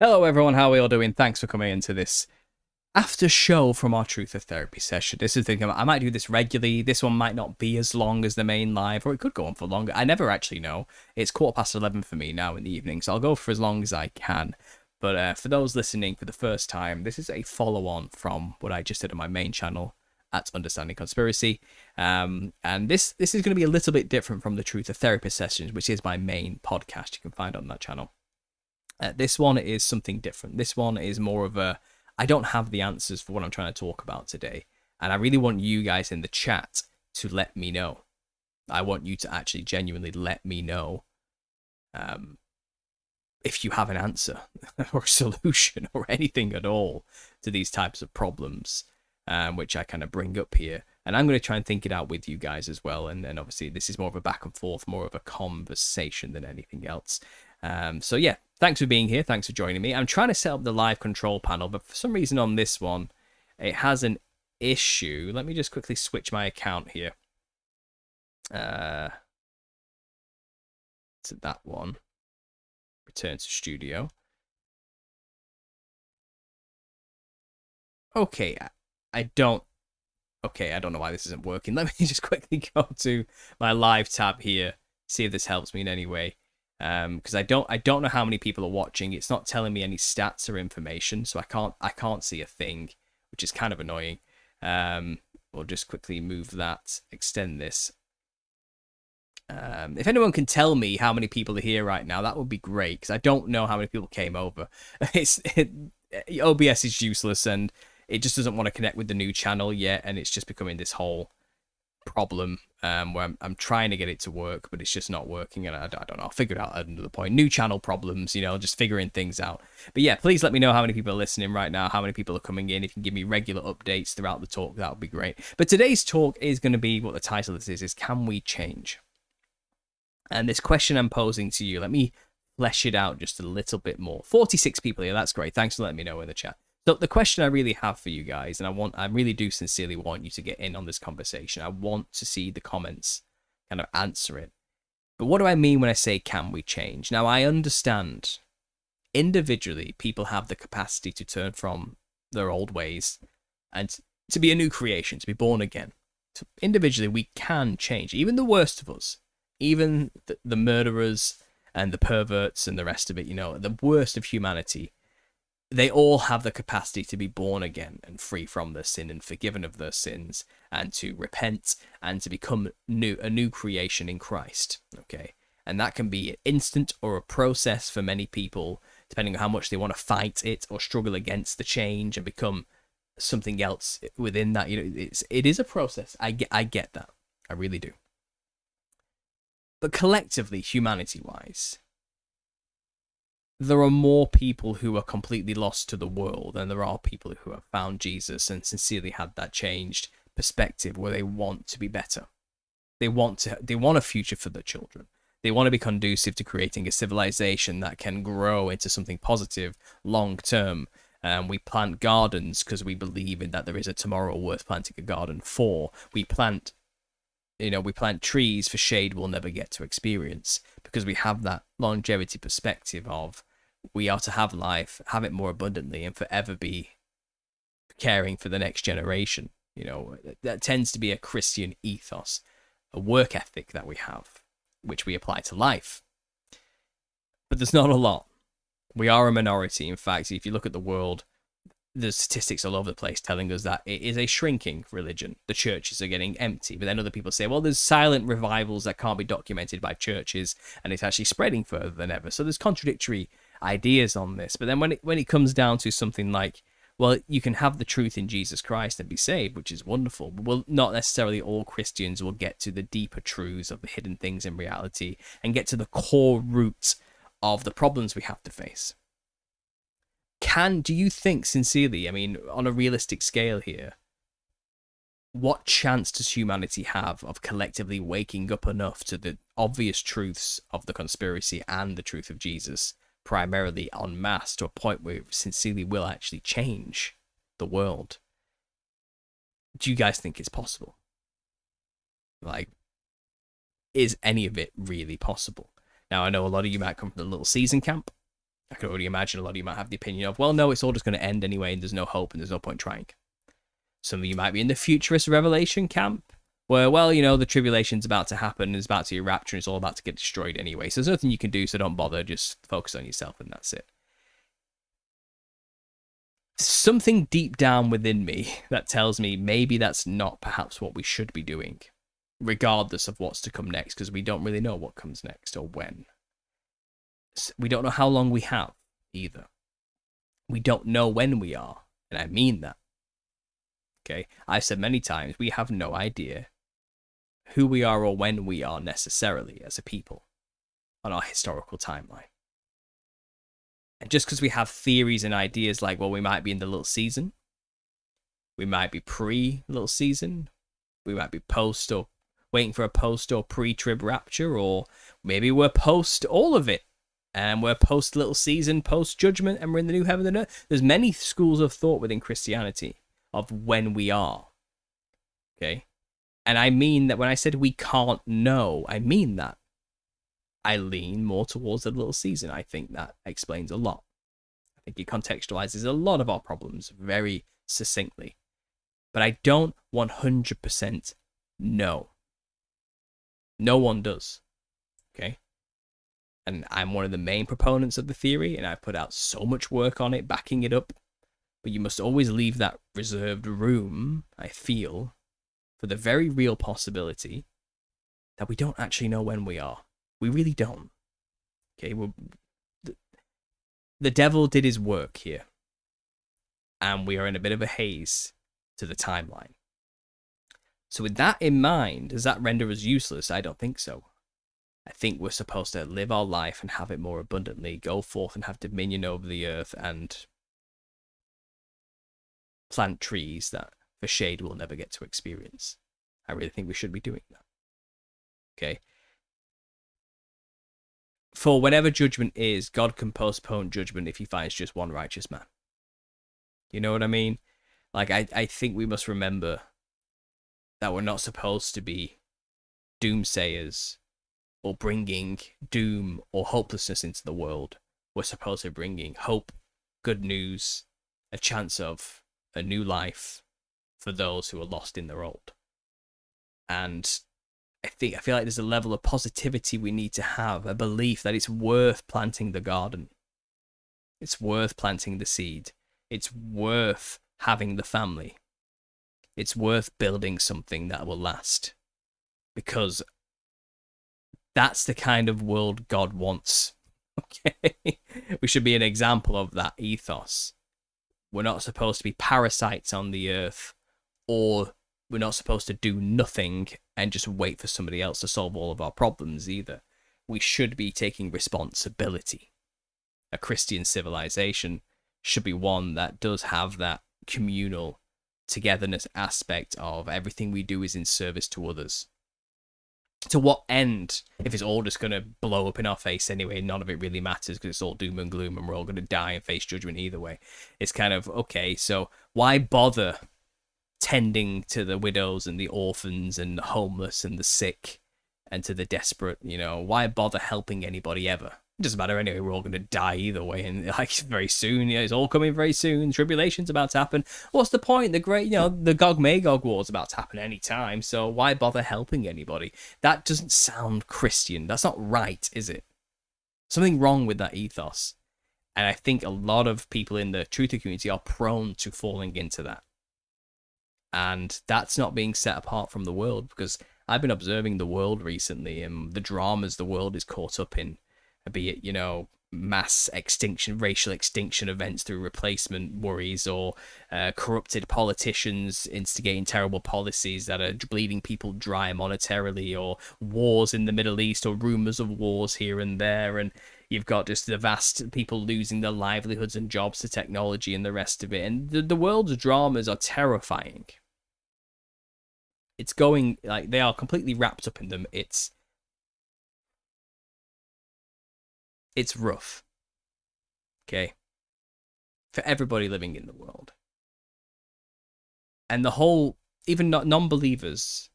Hello, everyone. How are we all doing? Thanks for coming into this after show from our Truth of Therapy session. This is the thing. I might do this regularly. This one might not be as long as the main live, or it could go on for longer. I never actually know. It's 11:15 for me now in the evening, so I'll go for as long as I can. But for those listening for the first time, this is a follow-on from what I just did on my main channel at Understanding Conspiracy. And this is going to be a little bit different from the Truth of Therapy sessions, which is my main podcast you can find on that channel. This one is something different. This one is more of a, I don't have the answers for what I'm trying to talk about today. And I really want you guys in the chat to let me know. I want you to actually genuinely let me know if you have an answer or a solution or anything at all to these types of problems, which I kind of bring up here. And I'm going to try and think it out with you guys as well. And then obviously this is more of a back and forth, more of a conversation than anything else. So yeah, thanks for being here. Thanks for joining me. I'm trying to set up the live control panel, but for some reason on this one, it has an issue. Let me just quickly switch my account here. To that one. Return to studio. Okay, I don't know why this isn't working. Let me just quickly go to my live tab here, see if this helps me in any way. Because I don't know how many people are watching. It's not telling me any stats or information, so I can't see a thing, which is kind of annoying. We'll just quickly move that, extend this. If anyone can tell me how many people are here right now, that would be great, because I don't know how many people came over. OBS is useless, and it just doesn't want to connect with the new channel yet, and it's just becoming this whole problem where I'm trying to get it to work, but it's just not working, and I don't know. I'll figure it out at another point. New channel problems, just figuring things out. But yeah, please let me know how many people are listening right now, how many people are coming in. If you can give me regular updates throughout the talk, that would be great. But today's talk is going to be, what the title of this is Can We Change? And this question I'm posing to you, let me flesh it out just a little bit more. 46 people here, that's great. Thanks for letting me know in the chat. So the question I really have for you guys, and I really do sincerely want you to get in on this conversation. I want to see the comments kind of answer it. But what do I mean when I say, can we change? Now, I understand individually people have the capacity to turn from their old ways and to be a new creation, to be born again. So individually, we can change. Even the worst of us, even the murderers and the perverts and the rest of it, the worst of humanity, they all have the capacity to be born again and free from their sin and forgiven of their sins, and to repent and to become a new creation in Christ. Okay. And that can be instant or a process for many people, depending on how much they want to fight it or struggle against the change and become something else within that. It is a process. I get that. I really do. But collectively, humanity-wise, there are more people who are completely lost to the world than there are people who have found Jesus and sincerely had that changed perspective where they want to be better. They want a future for their children. They want to be conducive to creating a civilization that can grow into something positive long term. We plant gardens because we believe in that there is a tomorrow worth planting a garden for. We plant trees for shade we'll never get to experience, because we have that longevity perspective of we are to have life, have it more abundantly, and forever be caring for the next generation. That tends to be a Christian ethos, a work ethic that we have, which we apply to life. But there's not a lot. We are a minority. In fact, if you look at the world, there's statistics all over the place telling us that it is a shrinking religion. The churches are getting empty. But then other people say, well, there's silent revivals that can't be documented by churches, and it's actually spreading further than ever. So there's contradictory ideas on this. But then when it comes down to something like, well, you can have the truth in Jesus Christ and be saved, which is wonderful. But not necessarily all Christians will get to the deeper truths of the hidden things in reality and get to the core roots of the problems we have to face. Do you think sincerely, on a realistic scale here, what chance does humanity have of collectively waking up enough to the obvious truths of the conspiracy and the truth of Jesus, primarily en masse, to a point where it sincerely will actually change the world? Do you guys think it's possible? Is any of it really possible? Now, I know a lot of you might come from the little season camp, I can already imagine a lot of you might have the opinion of, well, no, it's all just going to end anyway, and there's no hope, and there's no point trying. Some of you might be in the futurist revelation camp, where, well, the tribulation's about to happen, it's about to be a rapture, and it's all about to get destroyed anyway. So there's nothing you can do, so don't bother, just focus on yourself, and that's it. Something deep down within me that tells me maybe that's not perhaps what we should be doing, regardless of what's to come next, because we don't really know what comes next or when. We don't know how long we have, either. We don't know when we are, and I mean that. Okay, I've said many times, we have no idea who we are or when we are necessarily as a people on our historical timeline. And just because we have theories and ideas like, well, we might be in the little season, we might be pre-little season, we might be post or waiting for a post or pre-trib rapture, or maybe we're post all of it. And we're post little season, post judgment, and we're in the new heaven and earth. There's many schools of thought within Christianity of when we are. Okay? And I mean that when I said we can't know, I mean that. I lean more towards the little season. I think that explains a lot. I think it contextualizes a lot of our problems very succinctly. But I don't 100% know. No one does. Okay? And I'm one of the main proponents of the theory, and I've put out so much work on it, backing it up. But you must always leave that reserved room, I feel, for the very real possibility that we don't actually know when we are. We really don't. Okay, the devil did his work here. And we are in a bit of a haze to the timeline. So with that in mind, does that render us useless? I don't think so. I think we're supposed to live our life and have it more abundantly, go forth and have dominion over the earth, and plant trees that for shade we'll never get to experience. I really think we should be doing that. Okay? For whenever judgment is, God can postpone judgment if he finds just one righteous man. You know what I mean? Like, I think we must remember that we're not supposed to be doomsayers or bringing doom or hopelessness into the world. We're supposed to be bringing hope, good news, a chance of a new life for those who are lost in their old. And I feel like there's a level of positivity we need to have, a belief that it's worth planting the garden. It's worth planting the seed. It's worth having the family. It's worth building something that will last. Because that's the kind of world God wants. Okay? We should be an example of that ethos. We're not supposed to be parasites on the earth, or we're not supposed to do nothing and just wait for somebody else to solve all of our problems either. We should be taking responsibility. A Christian civilization should be one that does have that communal togetherness aspect of everything we do is in service to others. To what end, if it's all just going to blow up in our face anyway, none of it really matters because it's all doom and gloom and we're all going to die and face judgment either way. It's kind of, okay, so why bother tending to the widows and the orphans and the homeless and the sick and to the desperate, why bother helping anybody ever? It doesn't matter anyway, we're all going to die either way, and like very soon, it's all coming very soon, tribulation's about to happen. What's the point? The great, the Gog-Magog war's about to happen any time, so why bother helping anybody? That doesn't sound Christian. That's not right, is it? Something wrong with that ethos. And I think a lot of people in the truther community are prone to falling into that. And that's not being set apart from the world, because I've been observing the world recently and the dramas the world is caught up in, be it, mass extinction, racial extinction events through replacement worries, or corrupted politicians instigating terrible policies that are bleeding people dry monetarily, or wars in the Middle East, or rumors of wars here and there, and you've got just the vast people losing their livelihoods and jobs to technology and the rest of it. And the world's dramas are terrifying. It's going, like, they are completely wrapped up in them. It's rough. Okay? For everybody living in the world. And the whole, even non-believers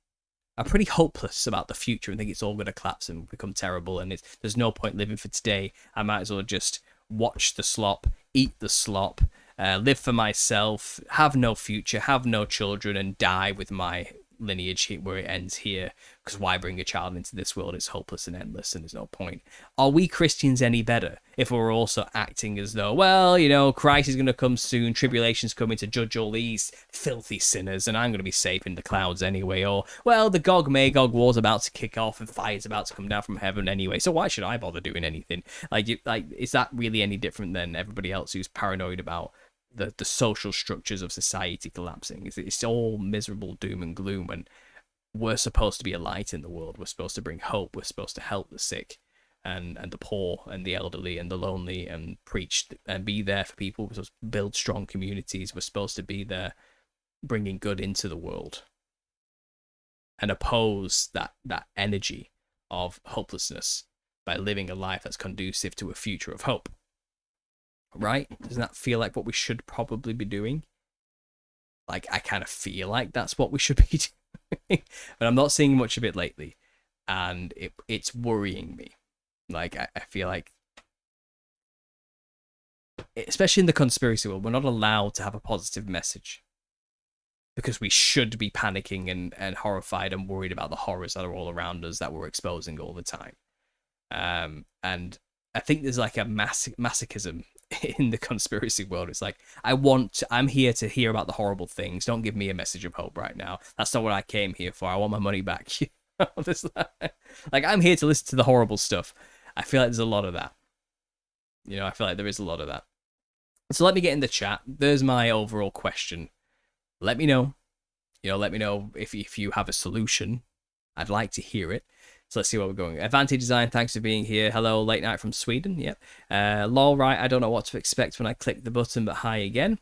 are pretty hopeless about the future and think it's all going to collapse and become terrible, and there's no point living for today. I might as well just watch the slop, eat the slop, live for myself, have no future, have no children, and die with my lineage where it ends here. Because why bring a child into this world? It's hopeless and endless, and there's no point. Are we Christians any better if we're also acting as though, well, you know, Christ is going to come soon, tribulation's coming to judge all these filthy sinners, and I'm going to be safe in the clouds anyway? Or, well, the Gog Magog war's about to kick off, and fire's about to come down from heaven anyway, so why should I bother doing anything? Like, is that really any different than everybody else who's paranoid about the social structures of society collapsing? It's all miserable doom and gloom, and we're supposed to be a light in the world. We're supposed to bring hope. We're supposed to help the sick and the poor and the elderly and the lonely, and preach and be there for people. We're supposed to build strong communities. We're supposed to be there bringing good into the world and oppose that energy of hopelessness by living a life that's conducive to a future of hope. Right? Doesn't that feel like what we should probably be doing? Like, I kind of feel like that's what we should be doing. But I'm not seeing much of it lately. And it's worrying me. Like, I feel like, especially in the conspiracy world, we're not allowed to have a positive message. Because we should be panicking and horrified and worried about the horrors that are all around us that we're exposing all the time. And I think there's like a masochism in the conspiracy world. It's like, I'm here to hear about the horrible things. Don't give me a message of hope right now. That's not what I came here for. I want my money back. Like, I'm here to listen to the horrible stuff. I feel like there's a lot of that. You know, I feel like there is a lot of that. So let me get in the chat. There's my overall question. Let me know. You know, let me know if you have a solution. I'd like to hear it. So let's see where we're going. Advantage Design, thanks for being here. Hello, late night from Sweden. Yep. Lol, right, I don't know what to expect when I click the button, but hi again.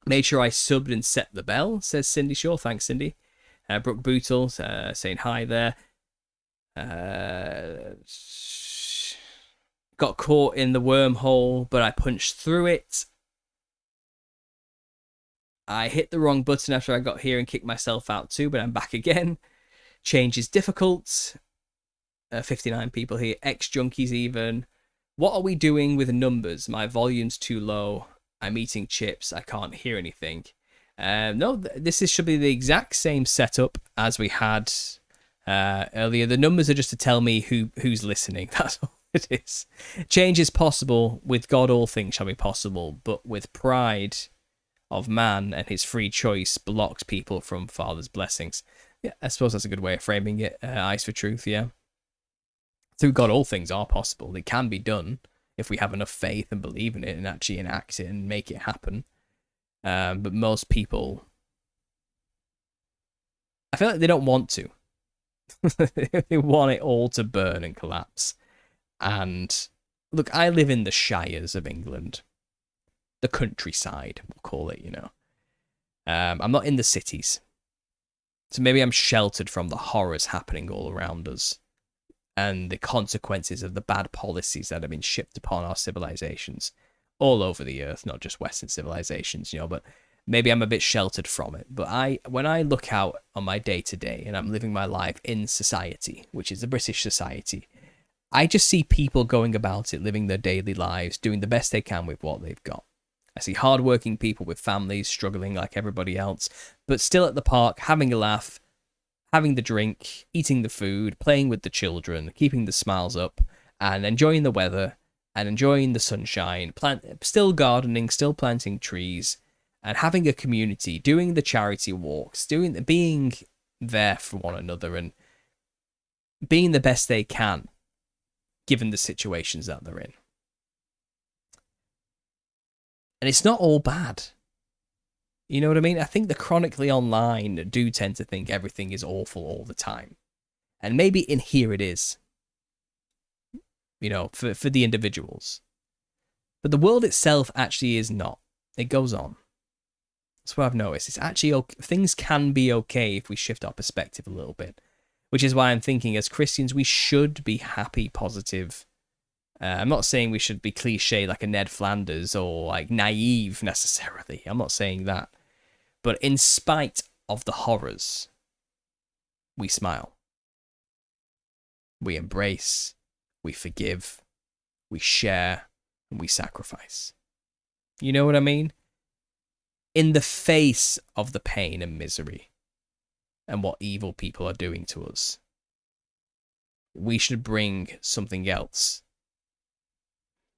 Made sure I subbed and set the bell, says Cindy Shaw. Thanks, Cindy. Brooke Bootle saying hi there. Got caught in the wormhole, but I punched through it. I hit the wrong button after I got here and kicked myself out too, but I'm back again. Change is difficult. 59 people here. Ex-junkies even. What are we doing with the numbers? My volume's too low. I'm eating chips. I can't hear anything. No, should be the exact same setup as we had earlier. The numbers are just to tell me who's listening. That's all it is. Change is possible. With God, all things shall be possible. But with pride of man and his free choice blocks people from Father's blessings. Yeah, I suppose that's a good way of framing it. Eyes for truth, yeah. Through God, all things are possible. It can be done if we have enough faith and believe in it and actually enact it and make it happen. But most people, I feel like they don't want to. They want it all to burn and collapse. And look, I live in the shires of England. The countryside, we'll call it, you know. I'm not in the cities. So maybe I'm sheltered from the horrors happening all around us and the consequences of the bad policies that have been shipped upon our civilizations all over the earth, not just Western civilizations, you know, but maybe I'm a bit sheltered from it. But when I look out on my day-to-day and I'm living my life in society, which is the British society, I just see people going about it, living their daily lives, doing the best they can with what they've got. I see hardworking people with families struggling like everybody else, but still at the park, having a laugh, having the drink, eating the food, playing with the children, keeping the smiles up, and enjoying the weather, and enjoying the sunshine, still gardening, still planting trees, and having a community, doing the charity walks, being there for one another, and being the best they can, given the situations that they're in. And it's not all bad. You know what I mean? I think the chronically online do tend to think everything is awful all the time. And maybe in here it is. You know, for the individuals. But the world itself actually is not. It goes on. That's what I've noticed. It's actually okay. Things can be okay if we shift our perspective a little bit. Which is why I'm thinking as Christians, we should be happy, positive. I'm not saying we should be cliche like a Ned Flanders or like naive necessarily. I'm not saying that. But in spite of the horrors, we smile. We embrace. We forgive. We share. and we sacrifice. You know what I mean? In the face of the pain and misery and what evil people are doing to us, we should bring something else.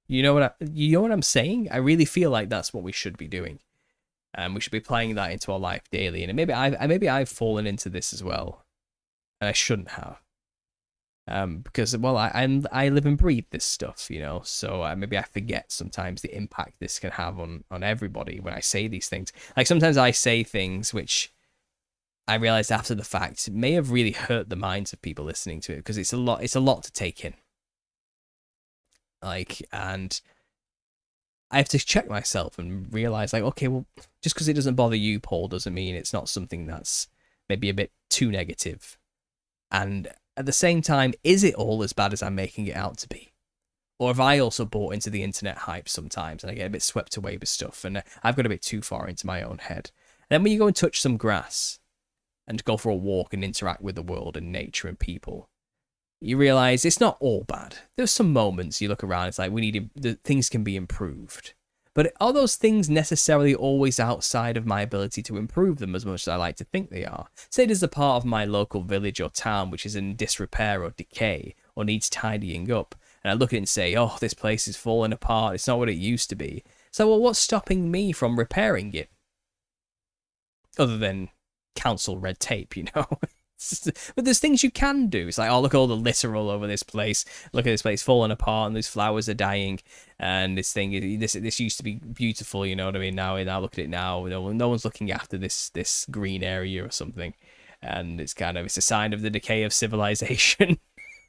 You know what I'm saying? I really feel like that's what we should be doing. We should be applying that into our life daily. And maybe I've fallen into this as well, and I shouldn't have. Because I live and breathe this stuff, you know. So maybe I forget sometimes the impact this can have on everybody when I say these things. Like sometimes I say things which I realized after the fact may have really hurt the minds of people listening to it, because it's a lot to take in. Like, and I have to check myself and realize, like, okay, well, just because it doesn't bother you, Paul, doesn't mean it's not something that's maybe a bit too negative. And at the same time, is it all as bad as I'm making it out to be? Or have I also bought into the internet hype sometimes and I get a bit swept away with stuff and I've got a bit too far into my own head? And then when you go and touch some grass and go for a walk and interact with the world and nature and people, you realize it's not all bad. There's some moments you look around, it's like things can be improved. But are those things necessarily always outside of my ability to improve them as much as I like to think they are? Say there's a part of my local village or town which is in disrepair or decay or needs tidying up, and I look at it and say, oh, this place is falling apart, it's not what it used to be. So, well, what's stopping me from repairing it? Other than council red tape, you know? But there's things you can do. It's like, oh, look at all the litter all over this place. Look at this place falling apart, and these flowers are dying. And this used to be beautiful. You know what I mean? Now look at it now. No one's looking after this green area or something, and it's a sign of the decay of civilization.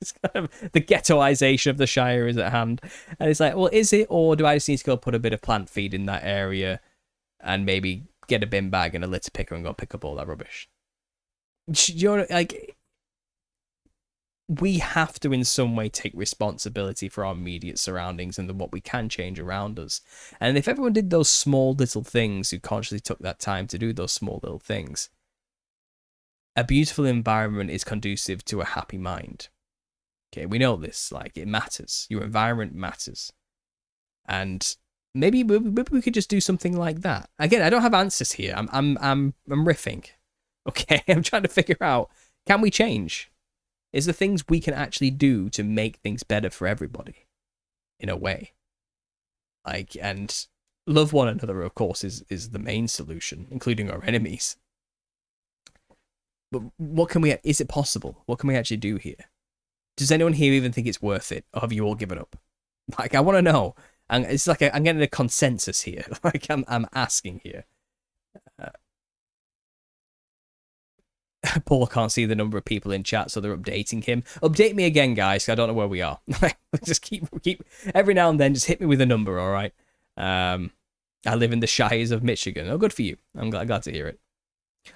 It's kind of the ghettoization of the Shire is at hand. And it's like, well, is it, or do I just need to go put a bit of plant feed in that area, and maybe get a bin bag and a litter picker and go pick up all that rubbish? You're like, we have to in some way take responsibility for our immediate surroundings and what we can change around us. And if everyone did those small little things, who consciously took that time to do those small little things, a beautiful environment is conducive to a happy mind. Okay, we know this. Like, it matters. Your environment matters. And maybe we could just do something like that. Again, I don't have answers here. I'm riffing. Okay, I'm trying to figure out, can we change? Is there things we can actually do to make things better for everybody, in a way? Like, and love one another, of course, is the main solution, including our enemies. But is it possible? What can we actually do here? Does anyone here even think it's worth it? Or have you all given up? Like, I want to know. And it's like, I'm getting a consensus here. Like, I'm asking here. Paul can't see the number of people in chat, so they're updating him. Update me again, guys. I don't know where we are. Just keep every now and then. Just hit me with a number, all right? I live in the Shires of Michigan. Oh, good for you. I'm glad to hear it.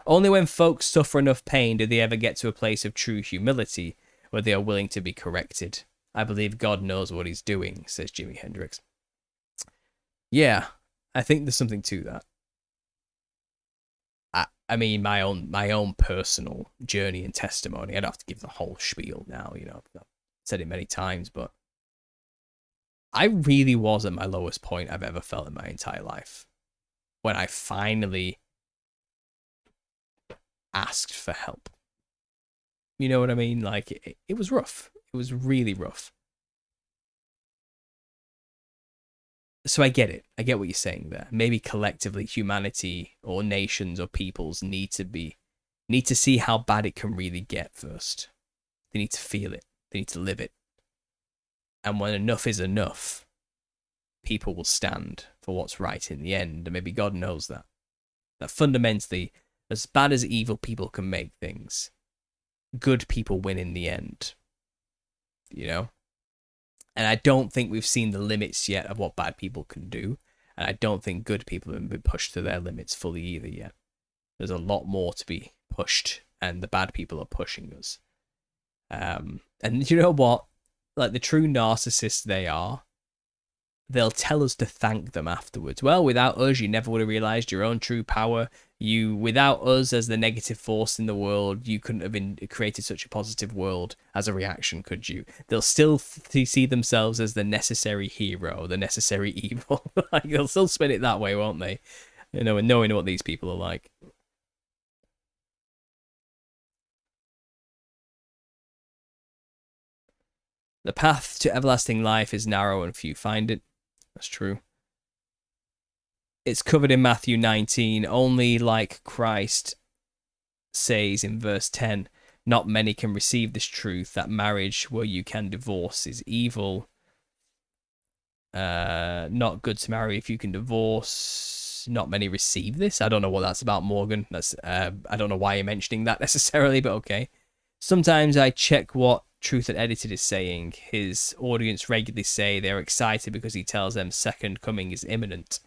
Only when folks suffer enough pain do they ever get to a place of true humility where they are willing to be corrected. I believe God knows what he's doing, says Jimi Hendrix. Yeah, I think there's something to that. I mean, my own personal journey and testimony. I don't have to give the whole spiel now, you know. I've said it many times, but I really was at my lowest point I've ever felt in my entire life when I finally asked for help. You know what I mean? Like, it was rough. It was really rough. So I get it. I get what you're saying there. Maybe collectively, humanity or nations or peoples need to see how bad it can really get first. They need to feel it. They need to live it. And when enough is enough, people will stand for what's right in the end. And maybe God knows that. That fundamentally, as bad as evil people can make things, good people win in the end. You know? And I don't think we've seen the limits yet of what bad people can do. And I don't think good people have been pushed to their limits fully either yet. There's a lot more to be pushed, and the bad people are pushing us. And you know what? Like, the true narcissists they are, they'll tell us to thank them afterwards. Well, without us, you never would have realized your own true power. Without us as the negative force in the world, you couldn't have created such a positive world as a reaction, could you? They'll still see themselves as the necessary hero, the necessary evil. Like, they'll still spin it that way, won't they? You know, and knowing what these people are like. The path to everlasting life is narrow and few find it. That's true. It's covered in Matthew 19, only like Christ says in verse 10, not many can receive this truth that marriage where you can divorce is evil. Not good to marry if you can divorce. Not many receive this. I don't know what that's about, Morgan. That's I don't know why you're mentioning that necessarily, but okay. Sometimes I check what Truth Unedited is saying. His audience regularly say they're excited because he tells them second coming is imminent.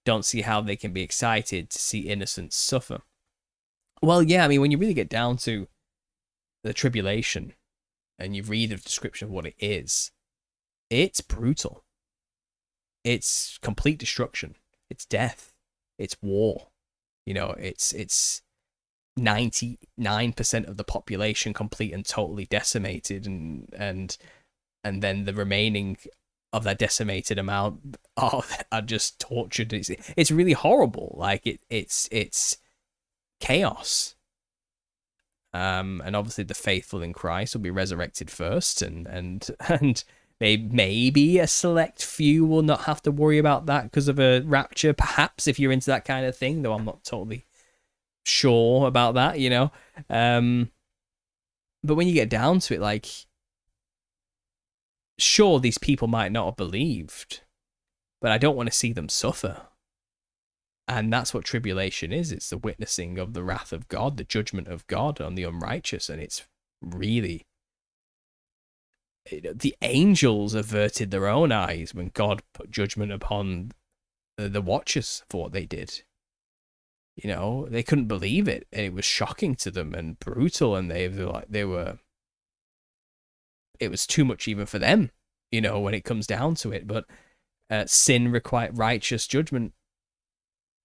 Don't see how they can be excited to see innocents suffer. Well, yeah, I mean, when you really get down to the tribulation and you read the description of what it is, it's brutal. It's complete destruction. It's death. It's war. You know, it's 99% of the population complete and totally decimated, and then the remaining of that decimated amount are just tortured. It's really horrible. Like it's chaos. And obviously the faithful in Christ will be resurrected first, and maybe a select few will not have to worry about that because of a rapture, perhaps, if you're into that kind of thing, though I'm not totally sure about that, you know. But when you get down to it, like, sure, these people might not have believed, but I don't want to see them suffer. And that's what tribulation is. It's the witnessing of the wrath of God, the judgment of God on the unrighteous. And it's really, the angels averted their own eyes when God put judgment upon the watchers for what they did. You know, they couldn't believe it, and it was shocking to them and brutal, and it was too much even for them, you know, when it comes down to it. But sin required righteous judgment,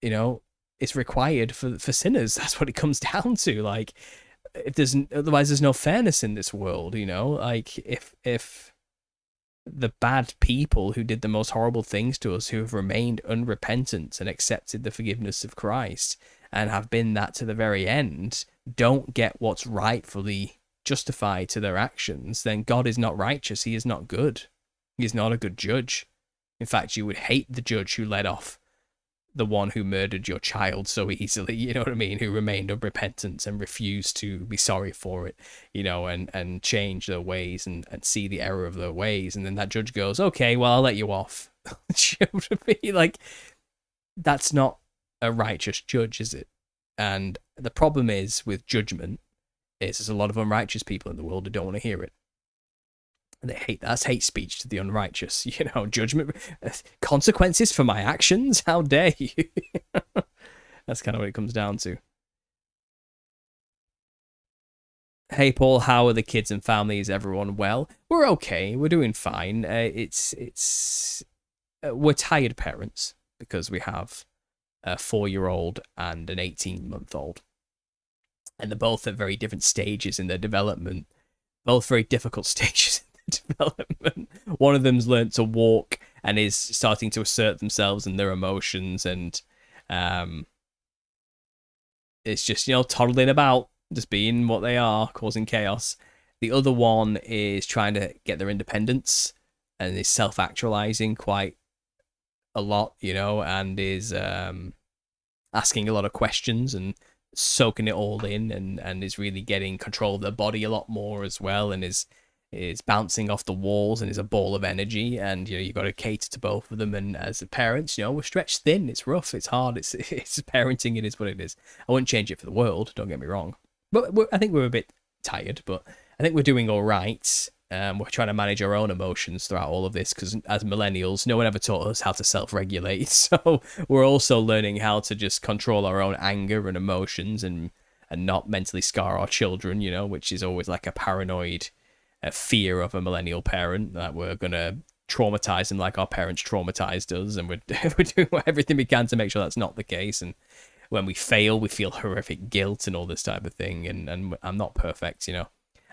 you know, it's required for sinners. That's what it comes down to. Like, otherwise there's no fairness in this world, you know. Like, if the bad people who did the most horrible things to us, who have remained unrepentant and accepted the forgiveness of Christ and have been that to the very end, don't get what's rightfully justified to their actions, then God is not righteous. He is not good. He is not a good judge. In fact, you would hate the judge who let off the one who murdered your child so easily, you know what I mean, who remained unrepentant and refused to be sorry for it, you know, and change their ways and see the error of their ways. And then that judge goes, okay, well, I'll let you off. Like, that's not a righteous judge, is it? And the problem is with judgment is there's a lot of unrighteous people in the world who don't want to hear it. And they hate that. That's hate speech to the unrighteous, you know, judgment, consequences for my actions. How dare you? That's kind of what it comes down to. Hey, Paul, how are the kids and family? Is everyone well? We're okay. We're doing fine. We're tired parents because we have a 4-year-old and an 18-month-old. And they're both at very different stages in their development. Both very difficult stages development. One of them's learned to walk and is starting to assert themselves and their emotions, and it's just, you know, toddling about, just being what they are, causing chaos. The other one is trying to get their independence and is self-actualizing quite a lot, you know, and is asking a lot of questions and soaking it all in, and is really getting control of their body a lot more as well, and is bouncing off the walls and is a ball of energy. And, you know, you've got to cater to both of them. And as parents, you know, we're stretched thin. It's rough. It's hard. It's parenting. It is what it is. I wouldn't change it for the world. Don't get me wrong. But I think we're a bit tired, but I think we're doing all right. We're trying to manage our own emotions throughout all of this, because as millennials, no one ever taught us how to self-regulate. So we're also learning how to just control our own anger and emotions and not mentally scar our children, you know, which is always like a paranoid fear of a millennial parent, that we're going to traumatize them like our parents traumatized us, and we're doing everything we can to make sure that's not the case. And when we fail, we feel horrific guilt and all this type of thing. And I'm not perfect, you know.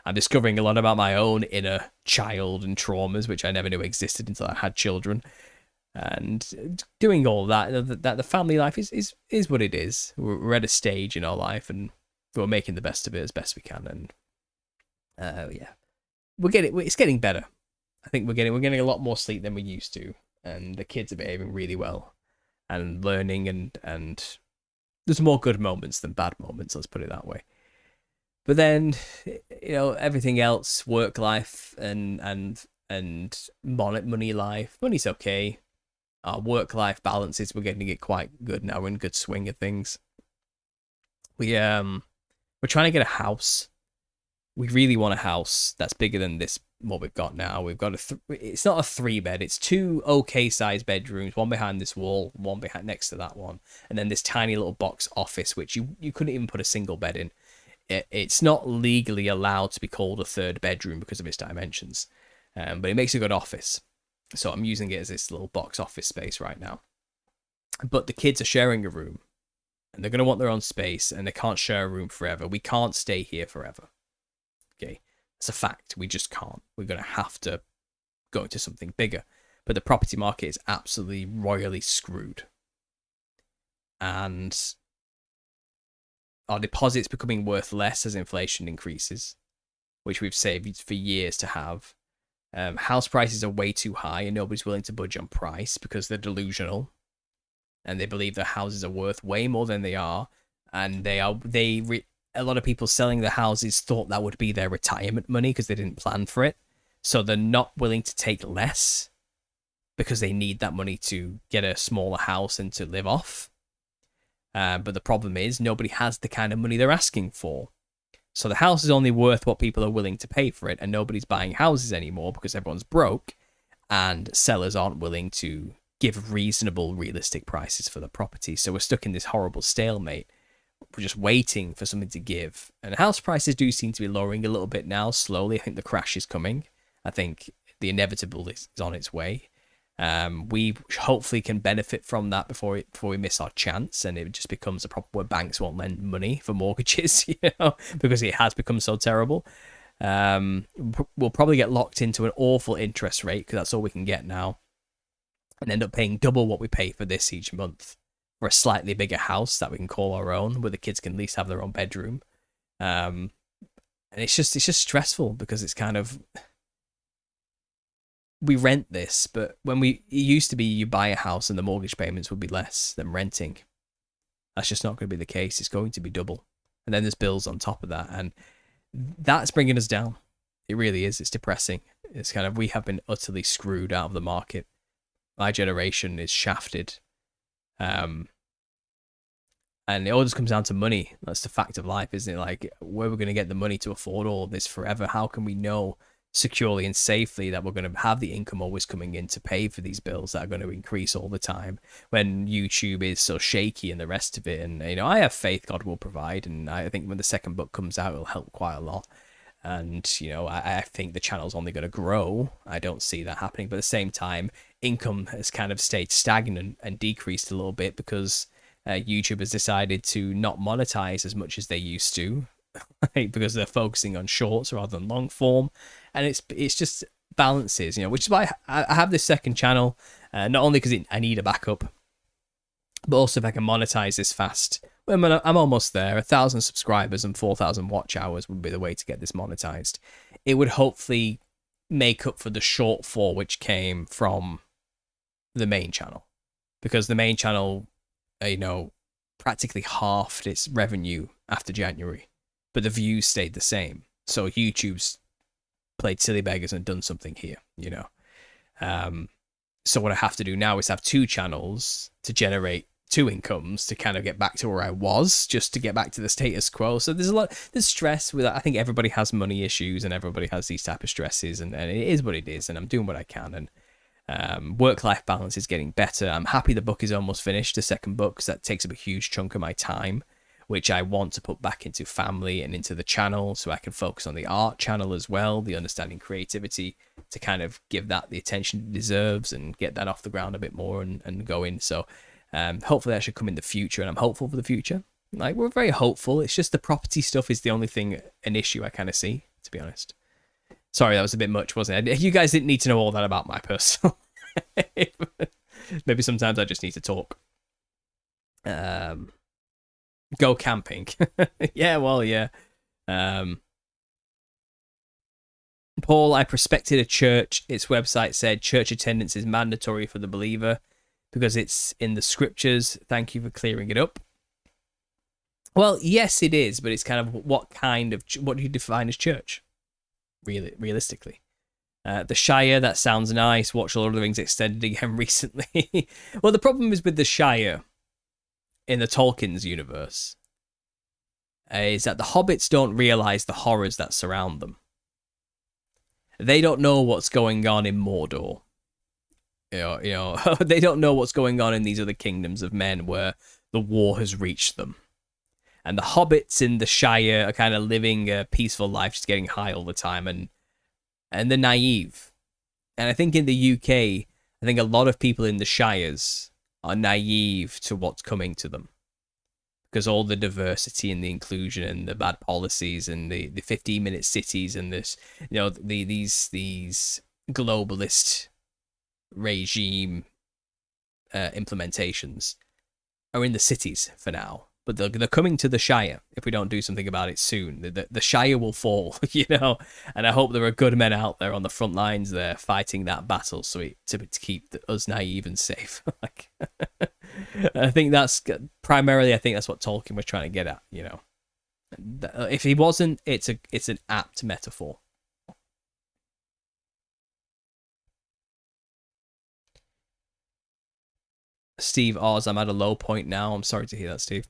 I'm discovering a lot about my own inner child and traumas, which I never knew existed until I had children. And doing all that, the family life is what it is. We're at a stage in our life, and we're making the best of it as best we can. And yeah, it's getting better. I think we're getting a lot more sleep than we used to, and the kids are behaving really well and learning, and there's more good moments than bad moments. Let's put it that way. But then, you know, everything else, work life and money life, money's okay. Our work-life balances, we're getting it quite good now. We're in good swing of things. We're trying to get a house. We really want a house that's bigger than what we've got now. We've got it's not a 3-bed. It's 2 okay-sized bedrooms, one behind this wall, one behind next to that one, and then this tiny little box office, which you couldn't even put a single bed in. It's not legally allowed to be called a 3rd bedroom because of its dimensions, but it makes a good office. So I'm using it as this little box office space right now. But the kids are sharing a room, and they're going to want their own space, and they can't share a room forever. We can't stay here forever. Okay, it's a fact. We just can't. We're going to have to go into something bigger. But the property market is absolutely royally screwed. And our deposits becoming worth less as inflation increases, which we've saved for years to have. House prices are way too high, and nobody's willing to budge on price because they're delusional, and they believe their houses are worth way more than they are. And a lot of people selling their houses thought that would be their retirement money because they didn't plan for it, so they're not willing to take less because they need that money to get a smaller house and to live off. But the problem is nobody has the kind of money they're asking for. So the house is only worth what people are willing to pay for it, and nobody's buying houses anymore because everyone's broke, and sellers aren't willing to give reasonable, realistic prices for the property. So we're stuck in this horrible stalemate. We're just waiting for something to give. And house prices do seem to be lowering a little bit now, slowly. I think the crash is coming. I think the inevitable is on its way. We hopefully can benefit from that before we miss our chance, and it just becomes a problem where banks won't lend money for mortgages, you know, because it has become so terrible. We'll probably get locked into an awful interest rate because that's all we can get now, and end up paying double what we pay for this each month for a slightly bigger house that we can call our own, where the kids can at least have their own bedroom. And it's just stressful because it's kind of, we rent this, but it used to be you buy a house and the mortgage payments would be less than renting. That's just not going to be the case. It's going to be double. And then there's bills on top of that. And that's bringing us down. It really is. It's depressing. It's kind of, we have been utterly screwed out of the market. My generation is shafted. And it all just comes down to money. That's the fact of life, isn't it? Like, where we're going to get the money to afford all of this forever? How can we know securely and safely that we're going to have the income always coming in to pay for these bills that are going to increase all the time when YouTube is so shaky and the rest of it? And, you know, I have faith God will provide, and I think when the second book comes out, it'll help quite a lot. And, you know, I think the channel's only going to grow. I don't see that happening. But at the same time, income has kind of stayed stagnant and decreased a little bit because YouTube has decided to not monetize as much as they used to. Right? Because they're focusing on shorts rather than long form, and it's just balances, you know, which is why I have this second channel, not only because I need a backup, but also if I can monetize this fast. I'm almost there. 1,000 subscribers and 4,000 watch hours would be the way to get this monetized. It would hopefully make up for the shortfall which came from the main channel, because the main channel, you know, practically halved its revenue after January. But the views stayed the same. So YouTube's played silly beggars and done something here, you know. So what I have to do now is have 2 channels to generate 2 incomes to kind of get back to where I was, just to get back to the status quo. So there's stress with that. I think everybody has money issues and everybody has these type of stresses, and it is what it is, and I'm doing what I can. And work-life balance is getting better. I'm happy the book is almost finished, the second book, because that takes up a huge chunk of my time, which I want to put back into family and into the channel so I can focus on the art channel as well, the understanding creativity to kind of give that the attention it deserves and get that off the ground a bit more and going. So hopefully that should come in the future, and I'm hopeful for the future. Like, we're very hopeful. It's just the property stuff is the only thing, an issue I kind of see, to be honest. Sorry, that was a bit much, wasn't it? You guys didn't need to know all that about my personal life. Maybe sometimes I just need to talk. Go camping. Yeah, well, yeah. Paul, I prospected a church. Its website said church attendance is mandatory for the believer because it's in the scriptures. Thank you for clearing it up. Well, yes, it is, but it's kind of what do you define as church? Realistically. The Shire, that sounds nice. Watch Lord of the Rings Extended again recently. Well, the problem is with the Shire in the Tolkien's universe is that the hobbits don't realize the horrors that surround them. They don't know what's going on in Mordor. You know, they don't know what's going on in these other kingdoms of men where the war has reached them. And the hobbits in the Shire are kind of living a peaceful life, just getting high all the time, and they're naive. And I think in the UK, I think a lot of people in the Shires are naive to what's coming to them. Because all the diversity and the inclusion and the bad policies and the 15-minute cities and this, you know, these globalist regime implementations are in the cities for now. But they're coming to the Shire if we don't do something about it soon. The Shire will fall, you know. And I hope there are good men out there on the front lines there fighting that battle to keep us naive and safe. Like, I think that's primarily. I think that's what Tolkien was trying to get at. You know, if he wasn't, it's an apt metaphor. Steve Oz, I'm at a low point now. I'm sorry to hear that, Steve.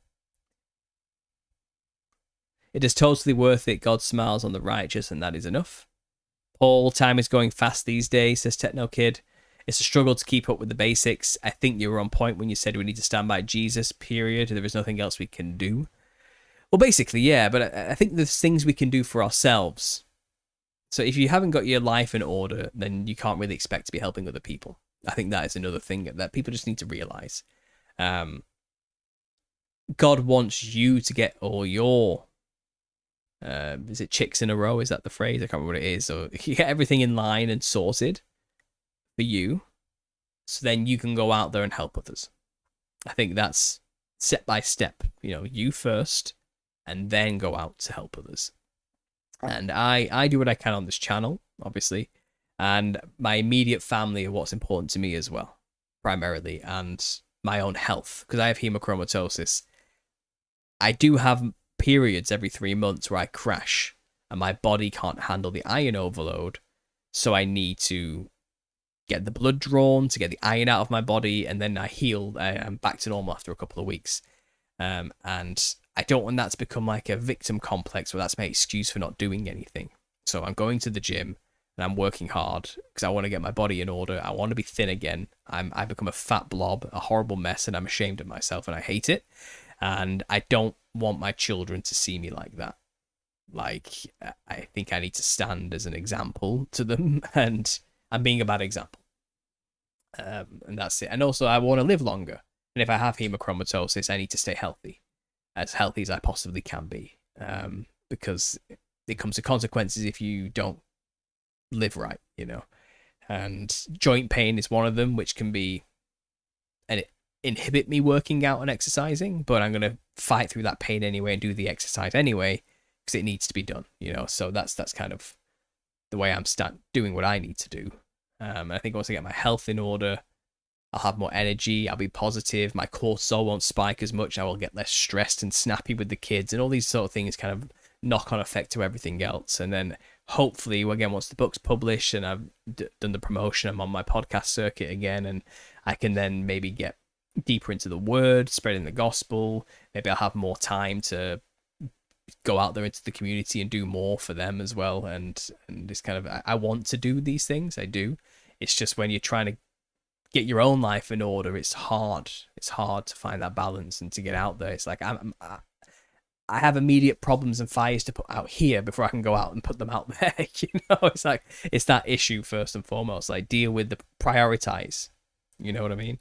It is totally worth it. God smiles on the righteous, and that is enough. Paul, time is going fast these days, says Techno Kid. It's a struggle to keep up with the basics. I think you were on point when you said we need to stand by Jesus, period. There is nothing else we can do. Well, basically, yeah, but I think there's things we can do for ourselves. So if you haven't got your life in order, then you can't really expect to be helping other people. I think that is another thing that people just need to realize. God wants you to get all your... is it chicks in a row? Is that the phrase? I can't remember what it is. So you get everything in line and sorted for you, so then you can go out there and help others. I think that's step by step. You know, you first, and then go out to help others. And I do what I can on this channel, obviously, and my immediate family are what's important to me as well, primarily, and my own health, because I have hemochromatosis. I do have periods every 3 months where I crash and my body can't handle the iron overload, so I need to get the blood drawn to get the iron out of my body, and then I heal. I'm back to normal after a couple of weeks, and I don't want that to become like a victim complex where that's my excuse for not doing anything. So I'm going to the gym and I'm working hard because I want to get my body in order. I want to be thin again. I become a fat blob, a horrible mess, and I'm ashamed of myself and I hate it. And I don't want my children to see me like that. Like, I think I need to stand as an example to them, and I'm being a bad example. And that's it. And also, I want to live longer. And if I have hemochromatosis, I need to stay healthy as I possibly can be. Because it comes to consequences if you don't live right, you know. And joint pain is one of them, which can be... and it inhibit me working out and exercising, but I'm going to fight through that pain anyway and do the exercise anyway because it needs to be done, you know. So that's kind of the way I'm doing what I need to do. I think once I get my health in order, I'll have more energy, I'll be positive, my cortisol won't spike as much, I will get less stressed and snappy with the kids, and all these sort of things kind of knock-on effect to everything else. And then hopefully, again, once the book's published and I've done the promotion, I'm on my podcast circuit again, and I can then maybe get deeper into the word, spreading the gospel. Maybe I'll have more time to go out there into the community and do more for them as well. And it's kind of, I want to do these things, I do. It's just when you're trying to get your own life in order, it's hard. It's hard to find that balance and to get out there. It's like I have immediate problems and fires to put out here before I can go out and put them out there. It's like, it's that issue first and foremost. Like, deal with the prioritize. You know what I mean?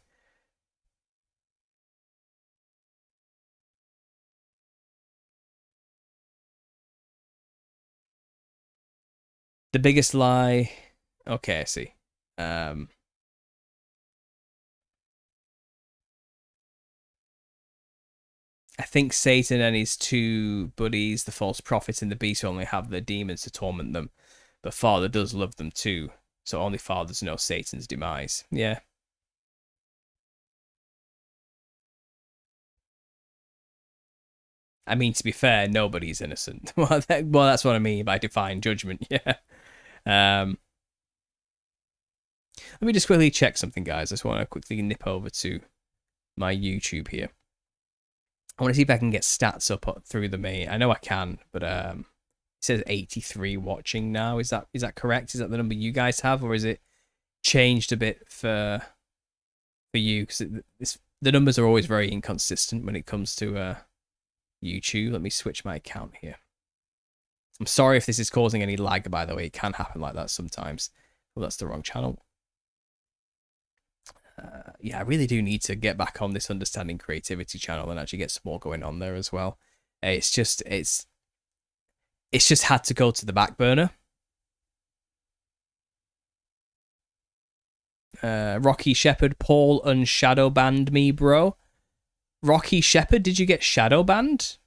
The biggest lie. Okay, I see. Um, I think Satan and his two buddies, the false prophet and the beast, only have the demons to torment them, but Father does love them too. So only fathers know Satan's demise. Yeah. I mean, to be fair, nobody's innocent. Well, that's what I mean by divine judgment. Yeah. Um, Let me just quickly check something, guys. I just want to quickly nip over to my YouTube here. I want to see if I can get stats up through the main. I know I can, but it says 83 watching now. Is that correct? Is that the number you guys have, or is it changed a bit for you? Because the numbers are always very inconsistent when it comes to YouTube. Let me switch my account here. I'm sorry if this is causing any lag, by the way. It can happen like that sometimes. Well, that's the wrong channel. Yeah, I really do need to get back on this Understanding Creativity channel and actually get some more going on there as well. It's just had to go to the back burner. Rocky Shepherd, Paul unshadow banned me, bro. Rocky Shepherd, did you get shadow banned?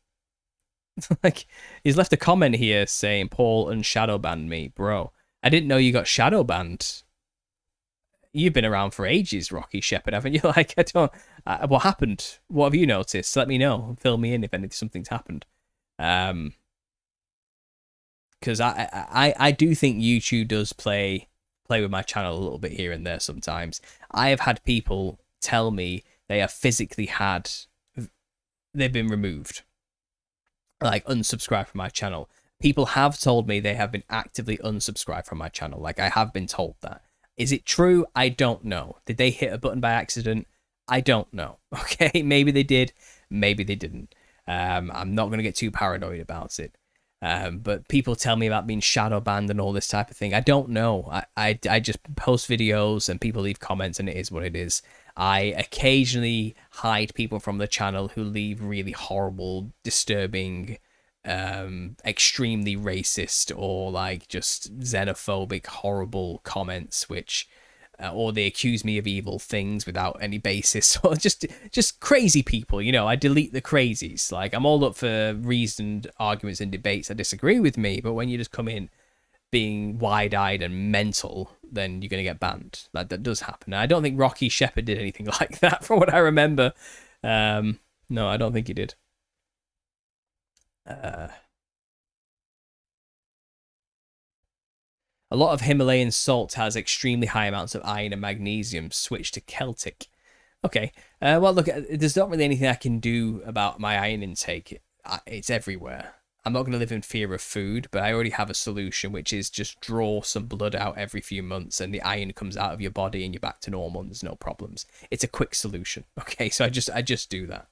Like, he's left a comment here saying Paul unshadow banned me, bro. I didn't know you got shadow banned. You've been around for ages, Rocky Shepherd, haven't you? Like, I don't. What happened? What have you noticed? Let me know. Fill me in if something's happened. Because I do think YouTube does play with my channel a little bit here and there sometimes. I have had people tell me they have physically they've been removed, like unsubscribed from my channel. People have told me they have been actively unsubscribed from my channel. Like, I have been told that. Is it true? I don't know. Did they hit a button by accident? I don't know. Okay, maybe they did, maybe they didn't. I'm not going to get too paranoid about it. But people tell me about being shadow banned and all this type of thing. I don't know. I just post videos and people leave comments and it is what it is. I occasionally hide people from the channel who leave really horrible, disturbing, extremely racist or like just xenophobic, horrible comments, which or they accuse me of evil things without any basis, or just crazy people. You know, I delete the crazies. Like, I'm all up for reasoned arguments and debates that disagree with me, but when you just come in being wide-eyed and mental, then you're going to get banned. Like, that does happen. I don't think Rocky Shepherd did anything like that from what I remember. No, I don't think he did. A lot of Himalayan salt has extremely high amounts of iron and magnesium. Switch to Celtic. Okay. Well, look, there's not really anything I can do about my iron intake. It's everywhere. I'm not going to live in fear of food, but I already have a solution, which is just draw some blood out every few months and the iron comes out of your body and you're back to normal and there's no problems. It's a quick solution. Okay, so I just do that.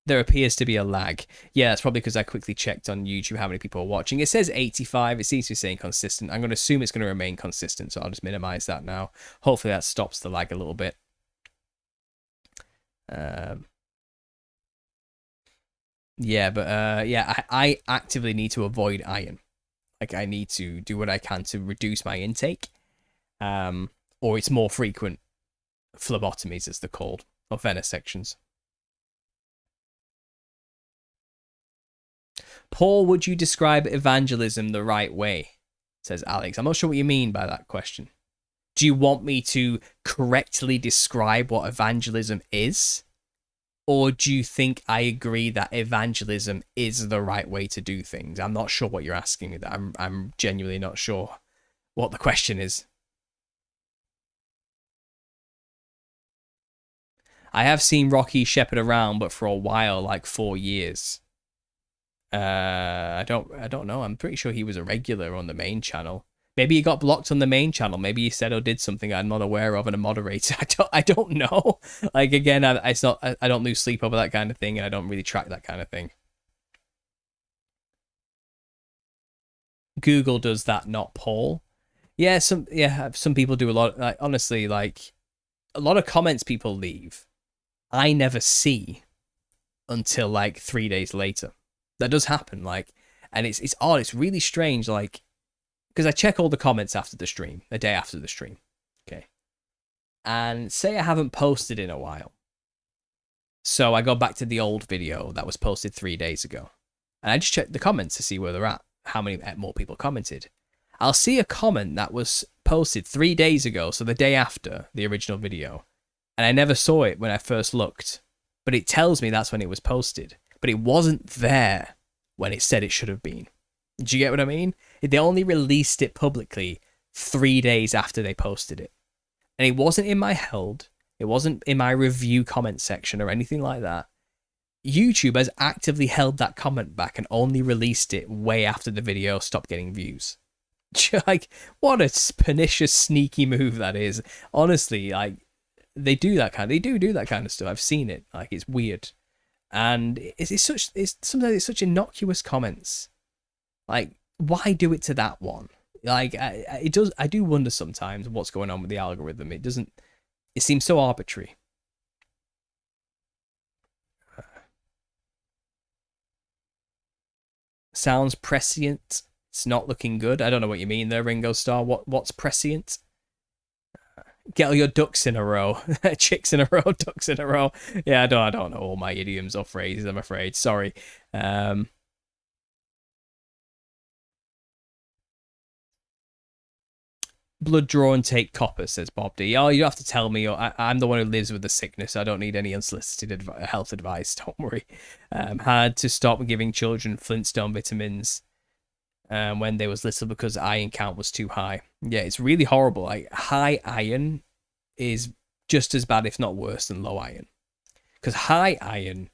There appears to be a lag. Yeah, that's probably because I quickly checked on YouTube how many people are watching. It says 85. It seems to be saying consistent. I'm going to assume it's going to remain consistent, so I'll just minimize that now. Hopefully that stops the lag a little bit. Yeah, but yeah, I actively need to avoid iron. Like, I need to do what I can to reduce my intake. Or it's more frequent phlebotomies, as they're called, or venesections. Paul, would you describe evangelism the right way? Says Alex. I'm not sure what you mean by that question. Do you want me to correctly describe what evangelism is? Or do you think I agree that evangelism is the right way to do things? I'm not sure what you're asking me. That I'm genuinely not sure what the question is. I have seen Rocky Shepherd around, but for a while, like 4 years. I don't know. I'm pretty sure he was a regular on the main channel. Maybe he got blocked on the main channel. Maybe he said or did something I'm not aware of, and a moderator. I don't know. Like again, I don't lose sleep over that kind of thing, and I don't really track that kind of thing. Google does that, not Paul. Yeah, some people do a lot. Like honestly, like a lot of comments people leave, I never see until like 3 days later. That does happen. Like, and it's odd. It's really strange. Like, because I check all the comments after the stream, a day after the stream. Okay. And say I haven't posted in a while. So I go back to the old video that was posted 3 days ago. And I just check the comments to see where they're at, how many more people commented. I'll see a comment that was posted 3 days ago, so the day after the original video. And I never saw it when I first looked. But it tells me that's when it was posted. But it wasn't there when it said it should have been. Do you get what I mean? They only released it publicly 3 days after they posted it. And it wasn't in my held. It wasn't in my review comment section or anything like that. YouTube has actively held that comment back and only released it way after the video stopped getting views. Like, what a pernicious, sneaky move that is. Honestly, like, they do that kind of stuff. I've seen it. Like, it's weird. And sometimes it's such innocuous comments. Like, why do it to that one? Like, I do wonder sometimes what's going on with the algorithm. It seems so arbitrary. Sounds prescient. It's not looking good. I don't know what you mean there, Ringo Starr. What's prescient? Get all your ducks in a row. Chicks in a row, ducks in a row. Yeah, I don't know all my idioms or phrases, I'm afraid. Sorry. Blood draw and take copper, says Bob D. Oh, you don't have to tell me. I'm the one who lives with the sickness. I don't need any unsolicited health advice. Don't worry. Had to stop giving children Flintstone vitamins when they was little because iron count was too high. Yeah, it's really horrible. Like, high iron is just as bad, if not worse, than low iron. Because high iron,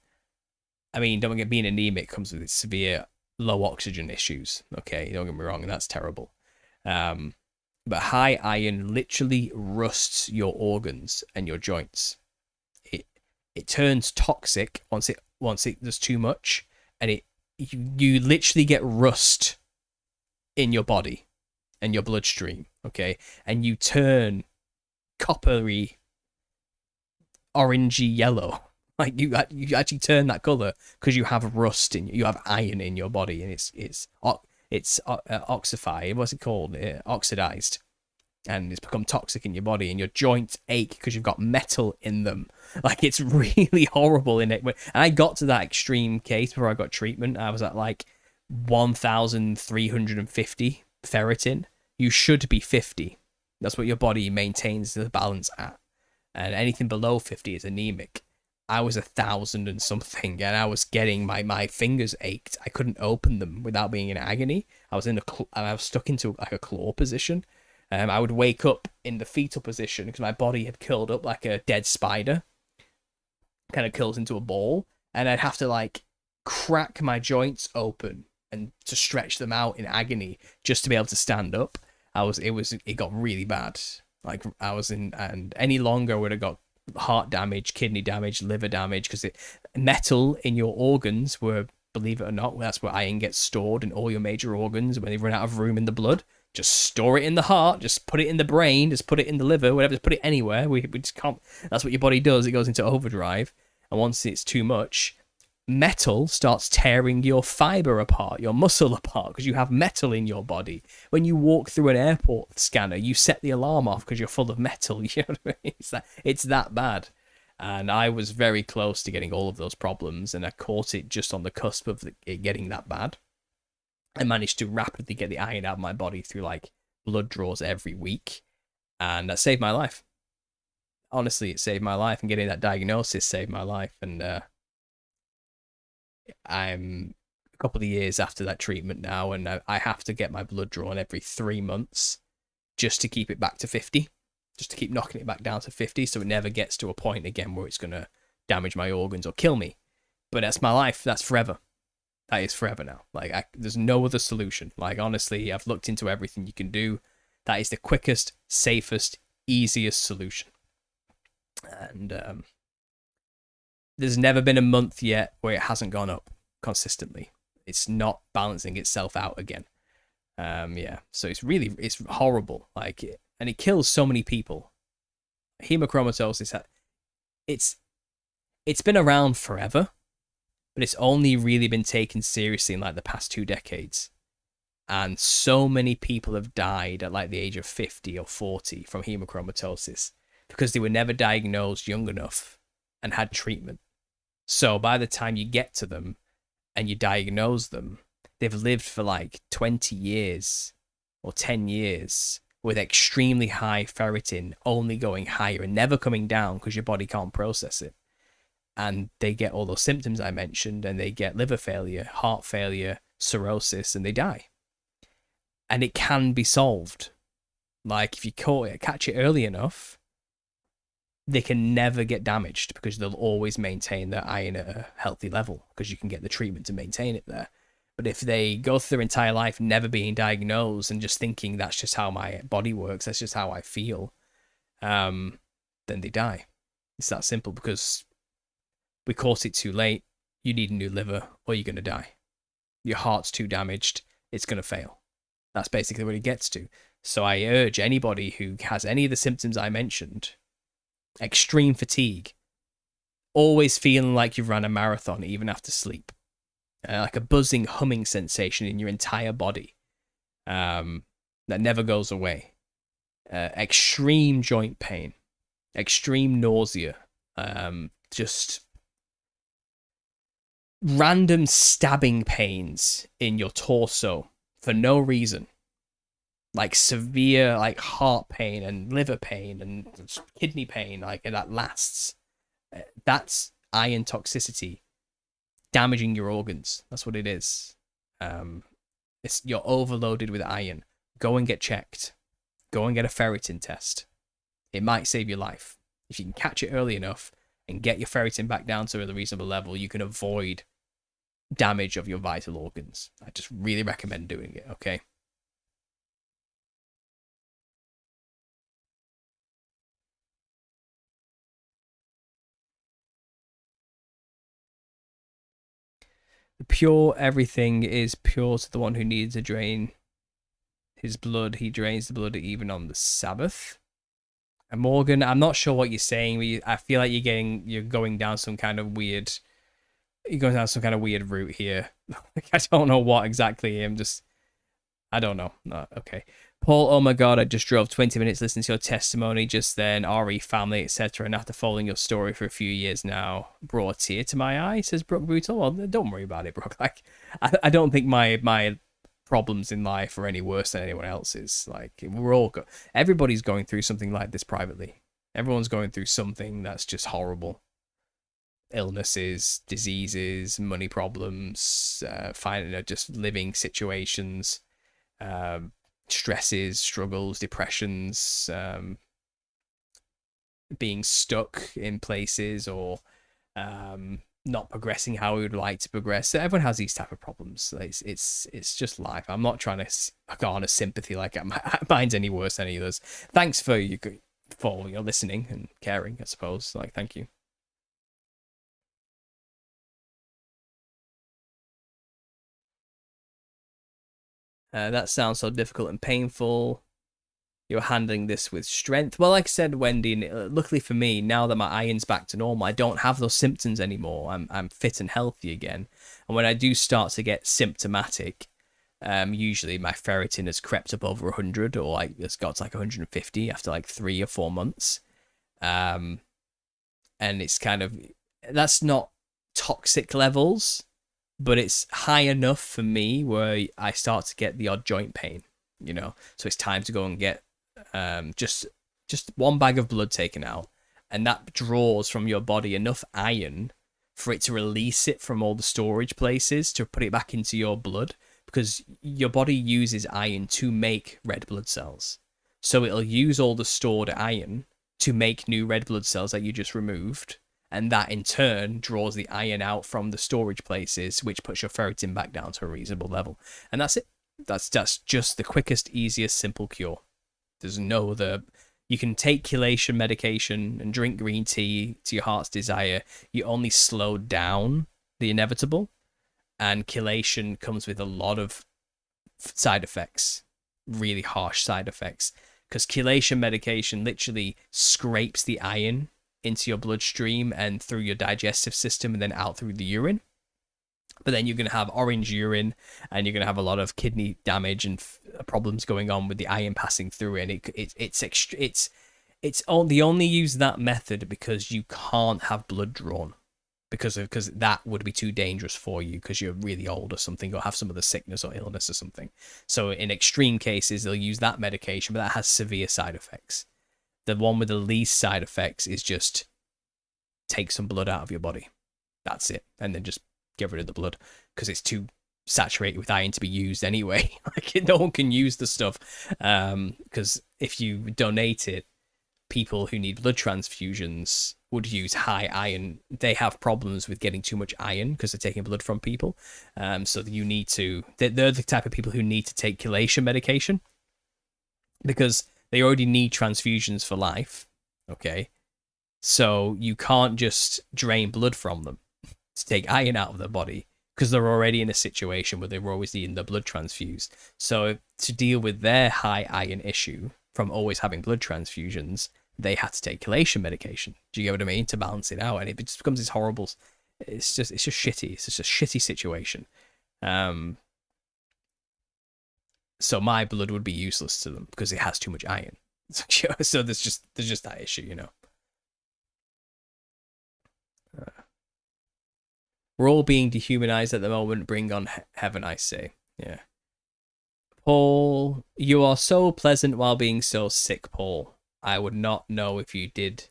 I mean, don't get being anemic comes with severe low oxygen issues. Okay, don't get me wrong, and that's terrible. But high iron literally rusts your organs and your joints. It turns toxic once it does too much, and you literally get rust in your body and your bloodstream. Okay, and you turn coppery, orangey yellow. Like you actually turn that color because you have rust you have iron in your body, and it's oxified. What's it called? Oxidized, and it's become toxic in your body, and your joints ache because you've got metal in them. Like, it's really horrible in it. And I got to that extreme case before I got treatment. I was at like 1,350 ferritin. You should be 50. That's what your body maintains the balance at, and anything below 50 is anemic. I was 1,000 and something, and I was getting my fingers ached. I couldn't open them without being in agony. I was stuck into like a claw position. I would wake up in the fetal position because my body had curled up like a dead spider, kind of curls into a ball, and I'd have to like crack my joints open and to stretch them out in agony just to be able to stand up. It got really bad. Like, and any longer would have got heart damage, kidney damage, liver damage, because metal in your organs were, believe it or not, that's where iron gets stored in all your major organs when they run out of room in the blood. Just store it in the heart, just put it in the brain, just put it in the liver, whatever, just put it anywhere. We just can't. That's what your body does. It goes into overdrive, and once it's too much, metal starts tearing your fiber apart, your muscle apart, because you have metal in your body. When you walk through an airport scanner, you set the alarm off because you're full of metal. You know what I mean? It's that bad. And I was very close to getting all of those problems, and I caught it just on the cusp of it getting that bad. I managed to rapidly get the iron out of my body through like blood draws every week, and that saved my life. Honestly, it saved my life, and getting that diagnosis saved my life. And I'm a couple of years after that treatment now, and I have to get my blood drawn every 3 months just to keep it back to 50, just to keep knocking it back down to 50, so it never gets to a point again where it's going to damage my organs or kill me. But that's my life. That's forever. That is forever now. Like, there's no other solution. Like, honestly, I've looked into everything you can do. That is the quickest, safest, easiest solution. And there's never been a month yet where it hasn't gone up consistently. It's not balancing itself out again. Yeah, so it's horrible. Like, and it kills so many people. Hemochromatosis, it's been around forever, but it's only really been taken seriously in like the past 2 decades. And so many people have died at like the age of 50 or 40 from hemochromatosis because they were never diagnosed young enough and had treatment. So by the time you get to them and you diagnose them, they've lived for like 20 years or 10 years with extremely high ferritin, only going higher and never coming down because your body can't process it. And they get all those symptoms I mentioned, and they get liver failure, heart failure, cirrhosis, and they die. And it can be solved. Like, if you catch it early enough, they can never get damaged because they'll always maintain their iron at a healthy level because you can get the treatment to maintain it there. But if they go through their entire life never being diagnosed and just thinking that's just how my body works, that's just how I feel, then they die. It's that simple, because we caught it too late. You need a new liver or you're going to die. Your heart's too damaged. It's going to fail. That's basically what it gets to. So I urge anybody who has any of the symptoms I mentioned, extreme fatigue, always feeling like you've run a marathon even after sleep, like a buzzing, humming sensation in your entire body that never goes away, extreme joint pain, extreme nausea, just random stabbing pains in your torso for no reason, like severe like heart pain and liver pain and kidney pain, like, and that lasts. That's iron toxicity damaging your organs. That's what it is. You're overloaded with iron. Go and get checked. Go and get a ferritin test. It might save your life. If you can catch it early enough and get your ferritin back down to a reasonable level, you can avoid damage of your vital organs. I just really recommend doing it, okay? The pure everything is pure to the one who needs to drain his blood. He drains the blood even on the Sabbath. And Morgan, I'm not sure what you're saying. I feel like you're going down some kind of weird. You're going down some kind of weird route here. I don't know what exactly. I don't know. No, okay. Paul, oh my god, I just drove 20 minutes listening to your testimony just then, RE family, etc. And after following your story for a few years now, brought a tear to my eye, says Brooke Brutal. Well, don't worry about it, Brooke. Like, I don't think my problems in life are any worse than anyone else's. Like, everybody's going through something like this privately. Everyone's going through something that's just horrible. Illnesses, diseases, money problems, just living situations, stresses, struggles, depressions, being stuck in places, or not progressing how we would like to progress. So everyone has these type of problems. It's just life. I'm not trying to garner sympathy like mine's any worse than any others. Thanks for your listening and caring, I suppose. Like, thank you. That sounds so difficult and painful. You're handling this with strength. Well, like I said, Wendy, luckily for me, now that my iron's back to normal, I don't have those symptoms anymore. I'm fit and healthy again. And when I do start to get symptomatic, usually my ferritin has crept up over 100, or like it's got to like 150 after like 3 or 4 months. And it's kind of, that's not toxic levels, but it's high enough for me where I start to get the odd joint pain, so it's time to go and get just 1 bag of blood taken out, and that draws from your body enough iron for it to release it from all the storage places to put it back into your blood, because your body uses iron to make red blood cells. So it'll use all the stored iron to make new red blood cells that you just removed, and that in turn draws the iron out from the storage places, which puts your ferritin back down to a reasonable level. And that's it. That's just the quickest, easiest, simple cure. There's no other. You can take chelation medication and drink green tea to your heart's desire. You only slow down the inevitable, and chelation comes with a lot of side effects, really harsh side effects, because chelation medication literally scrapes the iron into your bloodstream and through your digestive system and then out through the urine. But then you're going to have orange urine, and you're going to have a lot of kidney damage and problems going on with the iron passing through it. And they only use that method because you can't have blood drawn, because that would be too dangerous for you because you're really old or something, or have some other sickness or illness or something. So in extreme cases, they'll use that medication, but that has severe side effects. The one with the least side effects is just take some blood out of your body. That's it. And then just get rid of the blood, because it's too saturated with iron to be used anyway. Like, no one can use the stuff, because if you donate it, people who need blood transfusions would use high iron. They have problems with getting too much iron because they're taking blood from people. So you need to. They're the type of people who need to take chelation medication because they already need transfusions for life. Okay, so you can't just drain blood from them to take iron out of their body, because they're already in a situation where they're always needing their blood transfused. So to deal with their high iron issue from always having blood transfusions, they had to take chelation medication. Do you get what I mean? To balance it out, and it just becomes this horrible. It's just shitty. It's just a shitty situation. So my blood would be useless to them because it has too much iron. So there's just that issue, you know. We're all being dehumanized at the moment. Bring on heaven, I say. Yeah. Paul, you are so pleasant while being so sick, Paul. I would not know if you did.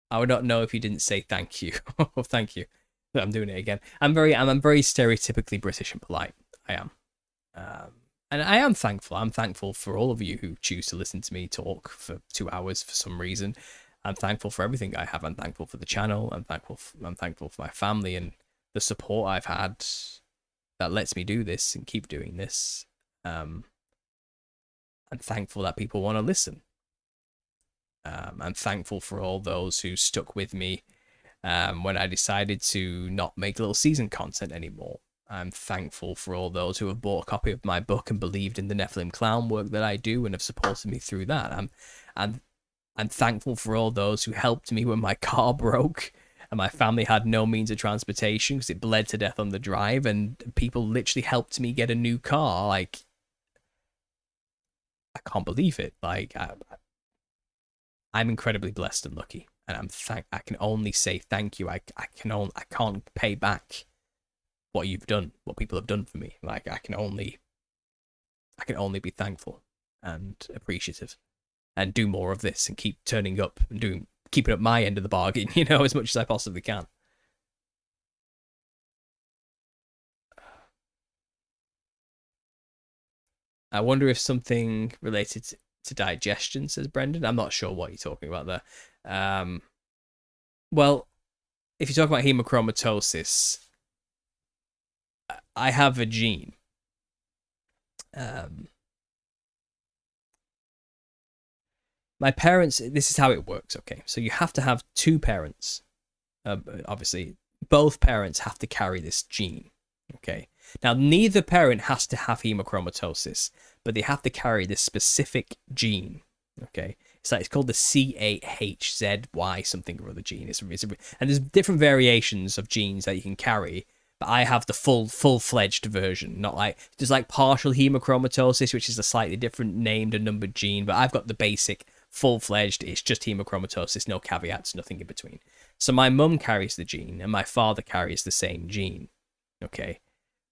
I would not know if you didn't say thank you. Oh, thank you. I'm doing it again. I'm very stereotypically British and polite. I am. And I am thankful. I'm thankful for all of you who choose to listen to me talk for 2 hours for some reason. I'm thankful for everything I have. I'm thankful for the channel. I'm thankful for my family and the support I've had that lets me do this and keep doing this. I'm thankful that people want to listen. I'm thankful for all those who stuck with me when I decided to not make little season content anymore. I'm thankful for all those who have bought a copy of my book and believed in the Nephilim Clown work that I do and have supported me through that. I'm thankful for all those who helped me when my car broke and my family had no means of transportation because it bled to death on the drive, and people literally helped me get a new car. Like, I can't believe it. Like, I'm incredibly blessed and lucky, and I can only say thank you. I can't pay back what you've done, what people have done for me. Like, I can only be thankful and appreciative, and do more of this and keep turning up and keeping up my end of the bargain, you know, as much as I possibly can. I wonder if something related to digestion, says Brendan. I'm not sure what you're talking about there. Well, if you talk about hemochromatosis, I have a gene. My parents, this is how it works, okay? So you have to have two parents. Obviously, both parents have to carry this gene, okay? Now, neither parent has to have hemochromatosis, but they have to carry this specific gene, okay? It's called the C8HZY something or other gene. And there's different variations of genes that you can carry, but I have the full-fledged version, not like, there's like partial hemochromatosis, which is a slightly different named and numbered gene, but I've got the basic full-fledged, it's just hemochromatosis, no caveats, nothing in between. So my mum carries the gene and my father carries the same gene, okay?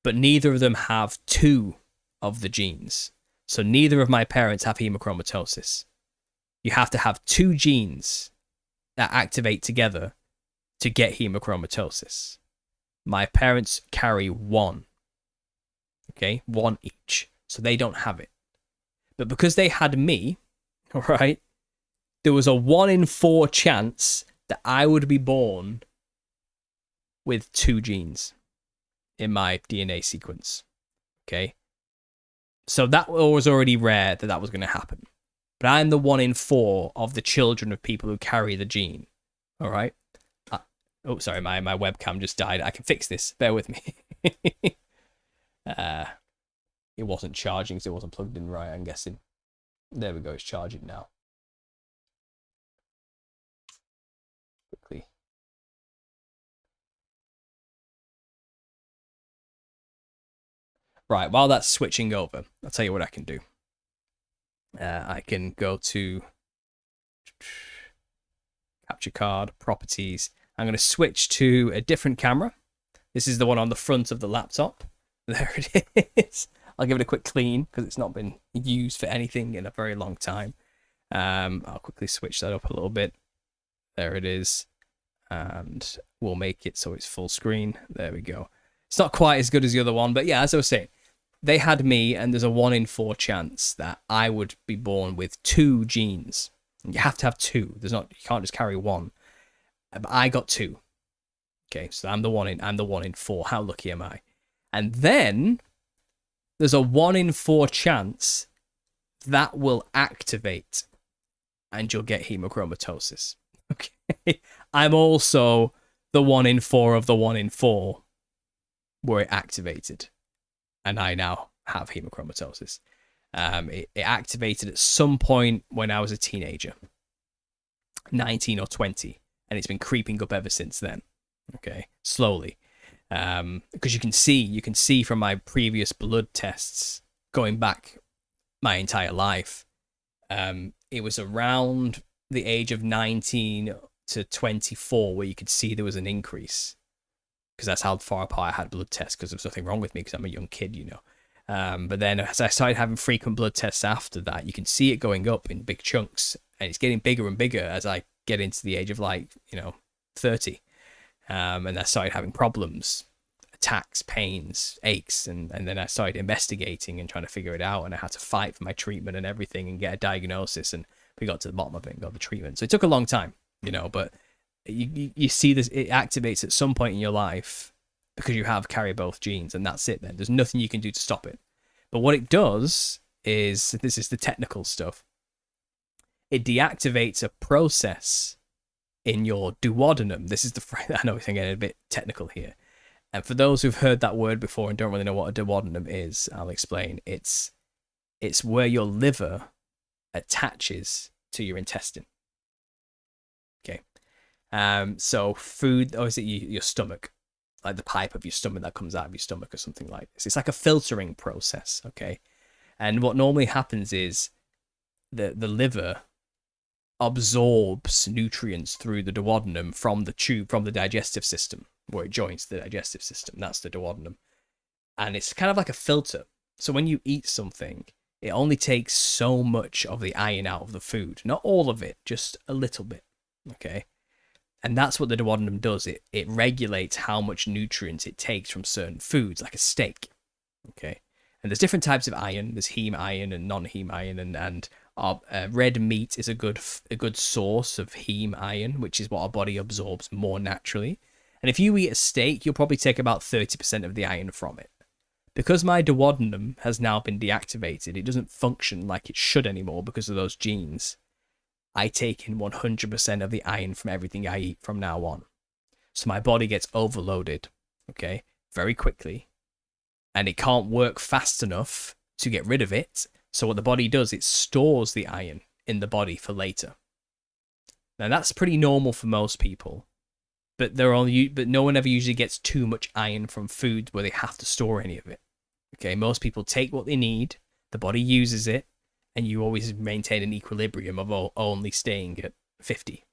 But neither of them have two of the genes. So neither of my parents have hemochromatosis. You have to have two genes that activate together to get hemochromatosis. My parents carry one, okay? One each. So they don't have it. But because they had me, all right, there was a 1 in 4 chance that I would be born with two genes in my DNA sequence, okay? So that was already rare that was going to happen. But I'm the 1 in 4 of the children of people who carry the gene. All right. Oh, sorry, my webcam just died. I can fix this. Bear with me. It wasn't charging, so it wasn't plugged in right, I'm guessing. There we go, it's charging now. Quickly. Right, while that's switching over, I'll tell you what I can do. I can go to capture card, properties. I'm going to switch to a different camera. This is the one on the front of the laptop. There it is. I'll give it a quick clean because it's not been used for anything in a very long time. I'll quickly switch that up a little bit. There it is. And we'll make it so it's full screen. There we go. It's not quite as good as the other one, but yeah, as I was saying, they had me, and there's a 1 in 4 chance that I would be born with 2 genes. You have to have 2. You can't just carry 1. But I got 2. Okay, so I'm the 1 in 4. How lucky am I? And then there's a 1 in 4 chance that will activate and you'll get hemochromatosis. Okay. I'm also the 1 in 4 of the 1 in 4 where it activated. And I now have hemochromatosis. It activated at some point when I was a teenager, 19 or 20, and it's been creeping up ever since then. Okay, slowly, because you can see from my previous blood tests going back my entire life, it was around the age of 19 to 24 where you could see there was an increase, because that's how far apart I had blood tests, because there was nothing wrong with me because I'm a young kid, you know. But then as I started having frequent blood tests after that, you can see it going up in big chunks, and it's getting bigger and bigger as I get into the age of 30. And I started having problems, attacks, pains, aches, and then I started investigating and trying to figure it out, and I had to fight for my treatment and everything and get a diagnosis, and we got to the bottom of it and got the treatment. So it took a long time, but you see this, it activates at some point in your life because you carry both genes, and that's it then. There's nothing you can do to stop it. But what it does is, this is the technical stuff, it deactivates a process in your duodenum. This is the phrase, I know I'm getting a bit technical here. And for those who've heard that word before and don't really know what a duodenum is, I'll explain. It's where your liver attaches to your intestine. Okay. So food, or is it your stomach? Like the pipe of your stomach that comes out of your stomach or something like this. It's like a filtering process, okay? And what normally happens is the liver absorbs nutrients through the duodenum from the tube, from the digestive system, where it joins the digestive system. That's the duodenum. And it's kind of like a filter. So when you eat something, it only takes so much of the iron out of the food. Not all of it, just a little bit, okay? And that's what the duodenum does. It regulates how much nutrients it takes from certain foods, like a steak, okay? And there's different types of iron. There's heme iron and non-heme iron, and red meat is a good source of heme iron, which is what our body absorbs more naturally. And if you eat a steak, you'll probably take about 30% of the iron from it. Because my duodenum has now been deactivated, it doesn't function like it should anymore because of those genes. I take in 100% of the iron from everything I eat from now on. So my body gets overloaded, okay, very quickly, and it can't work fast enough to get rid of it. So what the body does, it stores the iron in the body for later. Now that's pretty normal for most people, but no one ever usually gets too much iron from food where they have to store any of it. Okay, most people take what they need, the body uses it, and you always maintain an equilibrium of only staying at 50.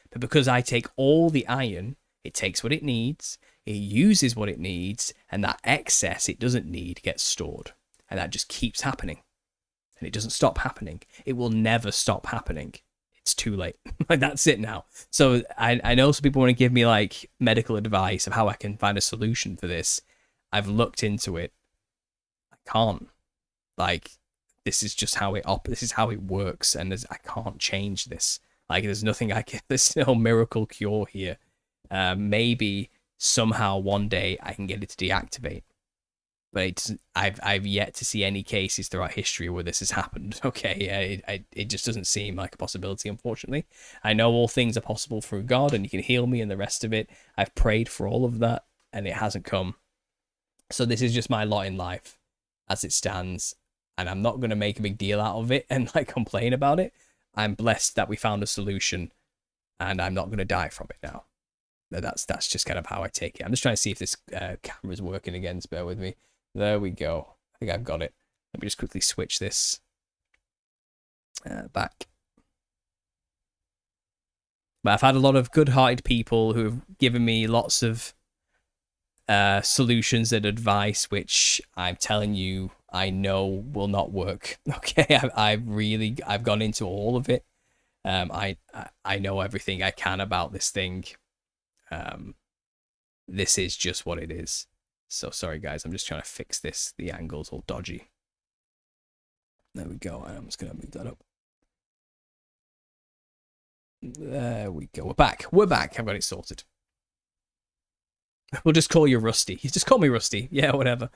But because I take all the iron, it takes what it needs, it uses what it needs, and that excess it doesn't need gets stored. And that just keeps happening. And it doesn't stop happening. It will never stop happening. It's too late. Like, that's it now. So I know some people want to give me like medical advice of how I can find a solution for this. I've looked into it. I can't. Like, this is just how this is how it works, and I can't change this. Like, there's nothing there's no miracle cure here. Maybe somehow one day I can get it to deactivate. but I've yet to see any cases throughout history where this has happened. Okay, it just doesn't seem like a possibility, unfortunately. I know all things are possible through God, and He can heal me and the rest of it. I've prayed for all of that, and it hasn't come. So this is just my lot in life, as it stands, and I'm not gonna make a big deal out of it and like complain about it. I'm blessed that we found a solution, and I'm not gonna die from it now. That's just kind of how I take it. I'm just trying to see if this camera's working again. So bear with me. There we go. I think I've got it. Let me just quickly switch this back. But I've had a lot of good-hearted people who have given me lots of solutions and advice, which I'm telling you, I know will not work. Okay, I've gone into all of it. I know everything I can about this thing. This is just what it is. So sorry guys, I'm just trying to fix this. The angle's all dodgy. There we go. I'm just gonna move that up. There we go. We're back. We're back. I've got it sorted. We'll just call you Rusty. You just call me Rusty. Yeah, whatever.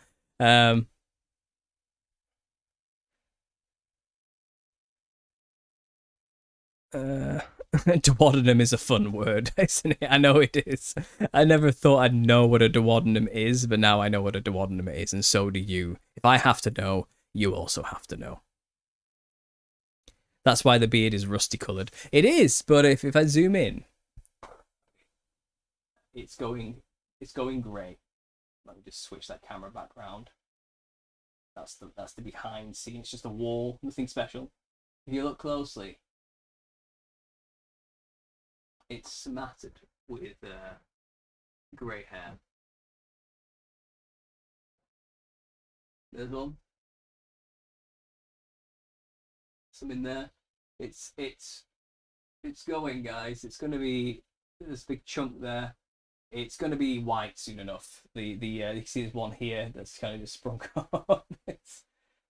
Duodenum is a fun word, isn't it? I know it is. I never thought I'd know what a duodenum is, but now I know what a duodenum is, and so do you. If I have to know, you also have to know. That's why the beard is rusty coloured. It is, but if I zoom in, it's going grey. Let me just switch that camera back round. That's the behind scene. It's just a wall, nothing special. If you look closely, it's smattered with grey hair. There's one. Some in there. It's going, guys. It's gonna be this big chunk there. It's gonna be white soon enough. You can see there's one here that's kind of just sprung up.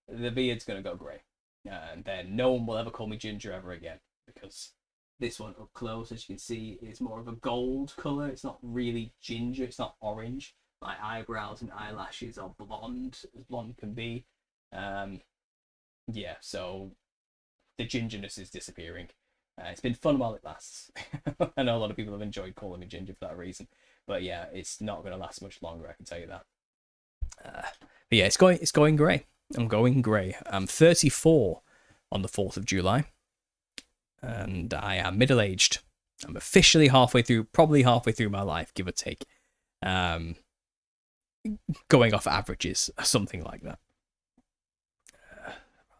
The beard's gonna go grey, and then no one will ever call me Ginger ever again, because this one up close, as you can see, is more of a gold colour. It's not really ginger. It's not orange. My eyebrows and eyelashes are blonde, as blonde can be. Yeah, so the gingerness is disappearing. It's been fun while it lasts. I know a lot of people have enjoyed calling me Ginger for that reason, but yeah, it's not going to last much longer. I can tell you that. But yeah, it's going grey. I'm going grey. I'm 34 on the 4th of July, and I am middle-aged. I'm officially probably halfway through my life, give or take. Going off averages, something like that.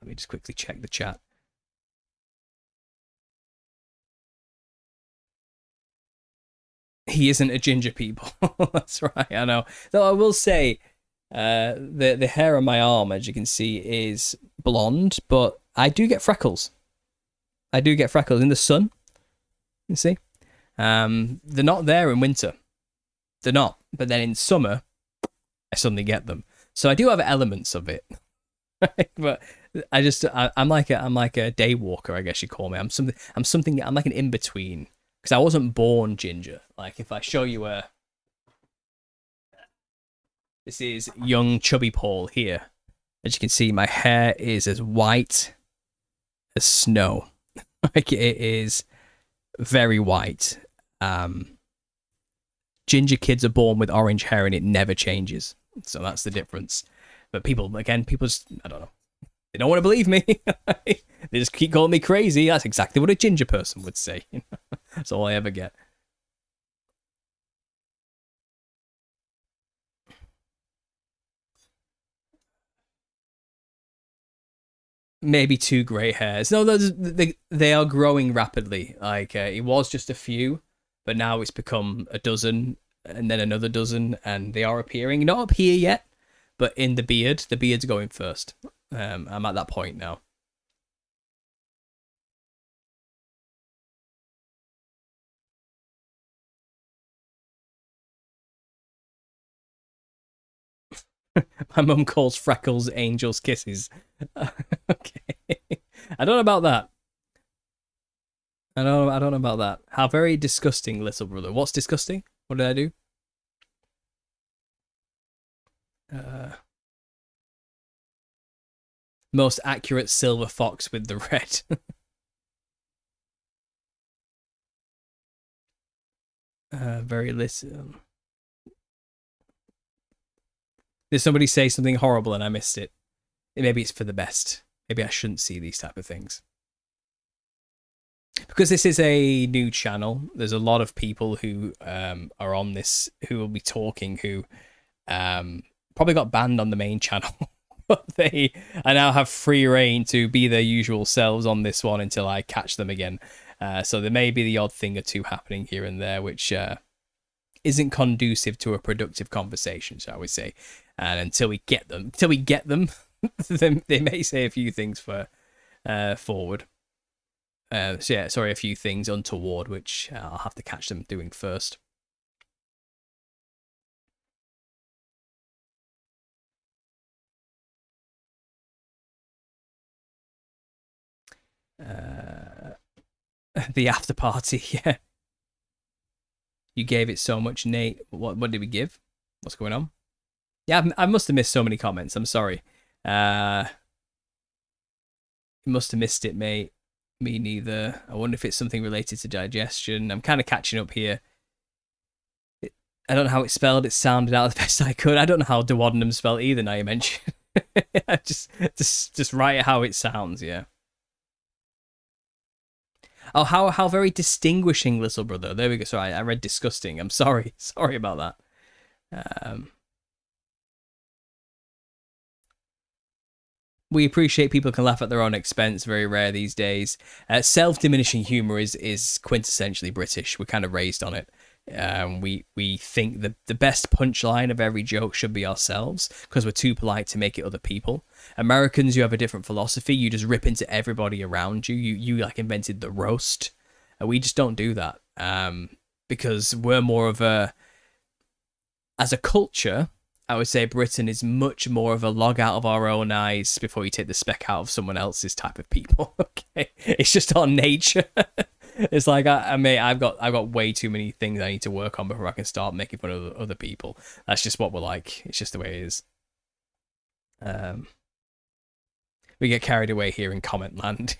Let me just quickly check the chat. He isn't a ginger, people. That's right, I know. Though I will say, the hair on my arm, as you can see, is blonde, but I do get freckles. I do get freckles in the sun. You see, they're not there in winter. They're not, but then in summer, I suddenly get them. So I do have elements of it, but I'm like a day walker, I guess you call me. I'm like an in between. Because I wasn't born ginger. Like, if I show you this is young chubby Paul here. As you can see, my hair is as white as snow. Like, it is very white. Ginger kids are born with orange hair and it never changes. So that's the difference. But people just, I don't know. They don't want to believe me. They just keep calling me crazy. That's exactly what a ginger person would say. That's all I ever get. Maybe 2 grey hairs. No, they are growing rapidly. Like, it was just a few, but now it's become a dozen, and then another dozen, and they are appearing. Not up here yet, but in the beard. The beard's going first. I'm at that point now. My mum calls freckles angels' kisses. Okay. I don't know about that. I don't know about that. How very disgusting, little brother. What's disgusting? What did I do? Most accurate silver fox with the red. Very listen. Did somebody say something horrible and I missed it? Maybe it's for the best. Maybe I shouldn't see these type of things. Because this is a new channel, there's a lot of people who are on this who will be talking who probably got banned on the main channel. But I now have free reign to be their usual selves on this one until I catch them again. So there may be the odd thing or two happening here and there, which isn't conducive to a productive conversation, shall we say. And until we get them, they may say a few things for forward. So yeah, sorry, a few things untoward, which I'll have to catch them doing first. The after party, yeah. You gave it so much, Nate. What did we give? What's going on? Yeah, I must have missed so many comments. I'm sorry. You must have missed it, mate. Me neither. I wonder if it's something related to digestion. I'm kind of catching up here. I don't know how it's spelled. It sounded out the best I could. I don't know how duodenum spelled either. Now you mention, just write it how it sounds. Yeah. Oh, how very distinguishing, little brother. There we go. Sorry, I read disgusting. I'm sorry. Sorry about that. We appreciate people can laugh at their own expense. Very rare these days. Self-diminishing humor is quintessentially British. We're kind of raised on it. We think the best punchline of every joke should be ourselves because we're too polite to make it other people. Americans, you have a different philosophy. You just rip into everybody around you. You like invented the roast. We just don't do that because we're more of a, as a culture, I would say Britain is much more of a log out of our own eyes before you take the speck out of someone else's type of people. Okay, it's just our nature. It's like I've got way too many things I need to work on before I can start making fun of other people. That's just what we're like. It's just the way it is. We get carried away here in comment land.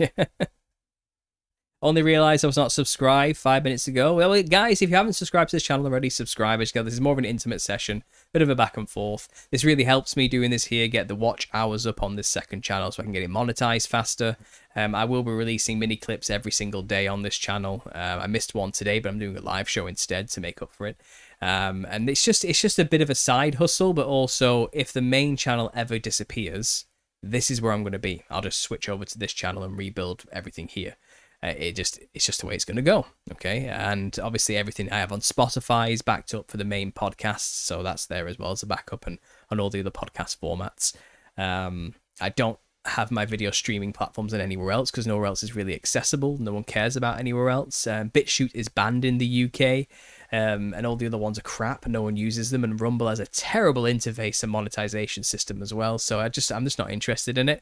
Only realised I was not subscribed 5 minutes ago. Well, guys, if you haven't subscribed to this channel already, subscribe. This is more of an intimate session, bit of a back and forth. This really helps me doing this here, get the watch hours up on this second channel so I can get it monetized faster. I will be releasing mini clips every single day on this channel. I missed one today, but I'm doing a live show instead to make up for it. And it's just a bit of a side hustle, but also if the main channel ever disappears, this is where I'm going to be. I'll just switch over to this channel and rebuild everything here. It's just the way it's going to go, okay? And obviously everything I have on Spotify is backed up for the main podcasts, so that's there as well as a backup and on all the other podcast formats. I don't have my video streaming platforms on anywhere else because nowhere else is really accessible. No one cares about anywhere else. BitChute is banned in the UK, and all the other ones are crap. No one uses them, and Rumble has a terrible interface and monetization system as well. So I'm just not interested in it.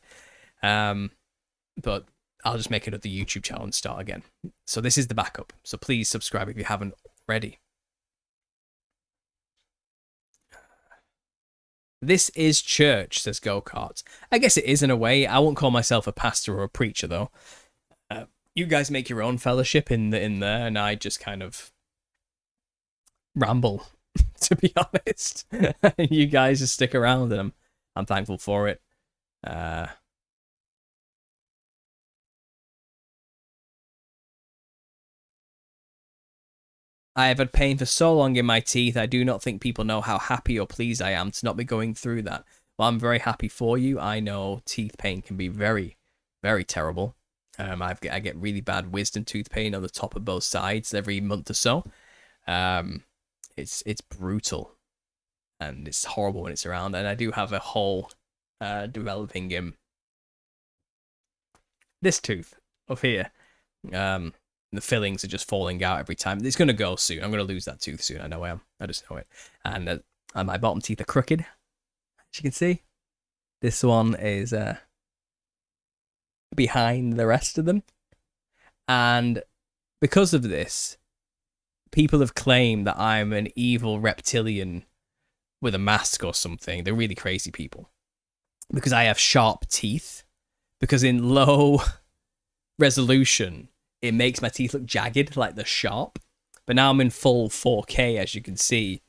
But I'll just make another YouTube channel and start again. So this is the backup. So please subscribe if you haven't already. This is church, says Go-Kart. I guess it is in a way. I won't call myself a pastor or a preacher, though. You guys make your own fellowship in there, and I just kind of ramble, to be honest. You guys just stick around, and I'm thankful for it. I have had pain for so long in my teeth, I do not think people know how happy or pleased I am to not be going through that. Well, I'm very happy for you. I know teeth pain can be very, very terrible. I get really bad wisdom tooth pain on the top of both sides every month or so. It's brutal, and it's horrible when it's around. And I do have a hole developing in this tooth up here. The fillings are just falling out every time. It's going to go soon. I'm going to lose that tooth soon. I know I am. I just know it. And my bottom teeth are crooked. As you can see, this one is behind the rest of them. And because of this, people have claimed that I'm an evil reptilian with a mask or something. They're really crazy people. Because I have sharp teeth. because in low resolution, it makes my teeth look jagged, like they're sharp. But now I'm in full 4K, as you can see.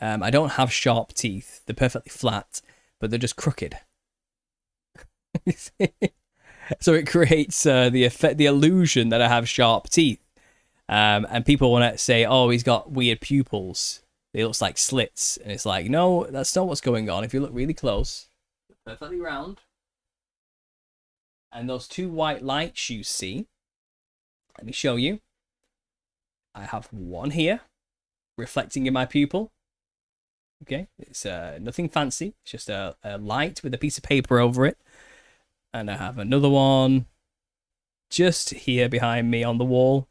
I don't have sharp teeth. They're perfectly flat, but they're just crooked. So it creates the effect, the illusion that I have sharp teeth. And people want to say, oh, he's got weird pupils. It looks like slits. And it's like, no, that's not what's going on. If you look really close, perfectly round. And those two white lights you see, let me show you. I have one here, reflecting in my pupil. Okay, it's nothing fancy. It's just a light with a piece of paper over it. And I have another one just here behind me on the wall,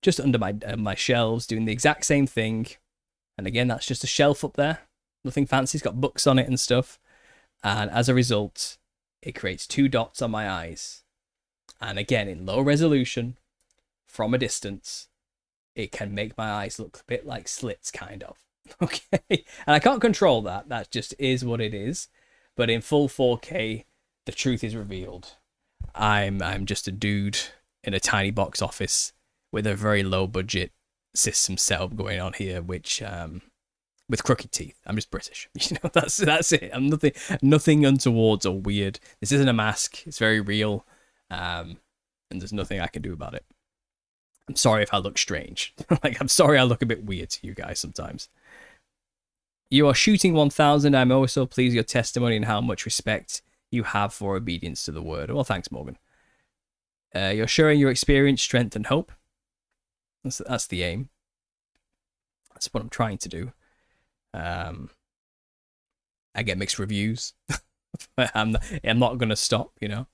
just under my shelves, doing the exact same thing. And again, that's just a shelf up there. Nothing fancy. It's got books on it and stuff. And as a result, it creates two dots on my eyes. And again, in low resolution, from a distance, it can make my eyes look a bit like slits, kind of. Okay, and I can't control that. That just is what it is. But in full 4K, the truth is revealed. I'm just a dude in a tiny box office with a very low budget system setup going on here, which with crooked teeth. I'm just British. You know, that's it. I'm nothing untowards or weird. This isn't a mask. It's very real. And there's nothing I can do about it. I'm sorry if I look strange. Like, I'm sorry I look a bit weird to you guys sometimes. You are shooting 1,000. I'm also pleased with your testimony and how much respect you have for obedience to the word. Well, thanks, Morgan. You're sharing your experience, strength, and hope. That's the aim. That's what I'm trying to do. I get mixed reviews. I'm not going to stop, you know.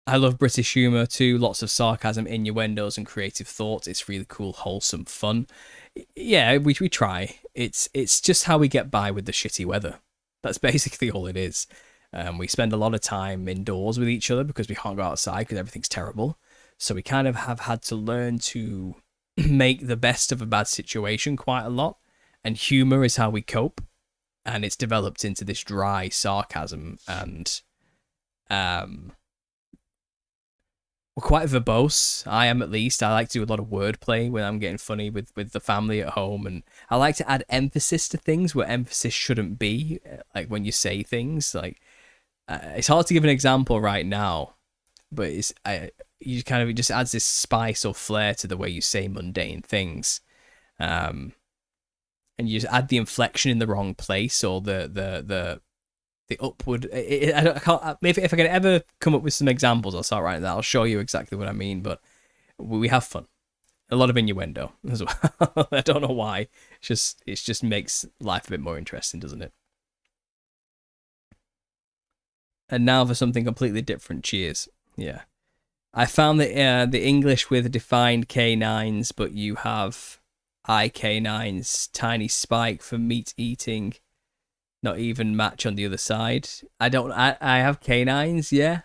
I love British humour too. Lots of sarcasm, innuendos, and creative thoughts. It's really cool, wholesome fun. Yeah, we try. It's just how we get by with the shitty weather. That's basically all it is. We spend a lot of time indoors with each other because we can't go outside because everything's terrible. So we kind of have had to learn to make the best of a bad situation quite a lot. And humour is how we cope. And it's developed into this dry sarcasm and we're quite verbose. I am, at least. I like to do a lot of wordplay when I'm getting funny with the family at home, and I like to add emphasis to things where emphasis shouldn't be. Like when you say things, like it's hard to give an example right now, but it just adds this spice or flair to the way you say mundane things, and you just add the inflection in the wrong place or the upward. I can't. If I can ever come up with some examples, I'll start writing that. I'll show you exactly what I mean. But we have fun. A lot of innuendo as well. I don't know why. It just makes life a bit more interesting, doesn't it? And now for something completely different. Cheers. Yeah, I found that the English with defined canines, but you have canines, tiny spike for meat eating. Not even match on the other side. I have canines, yeah.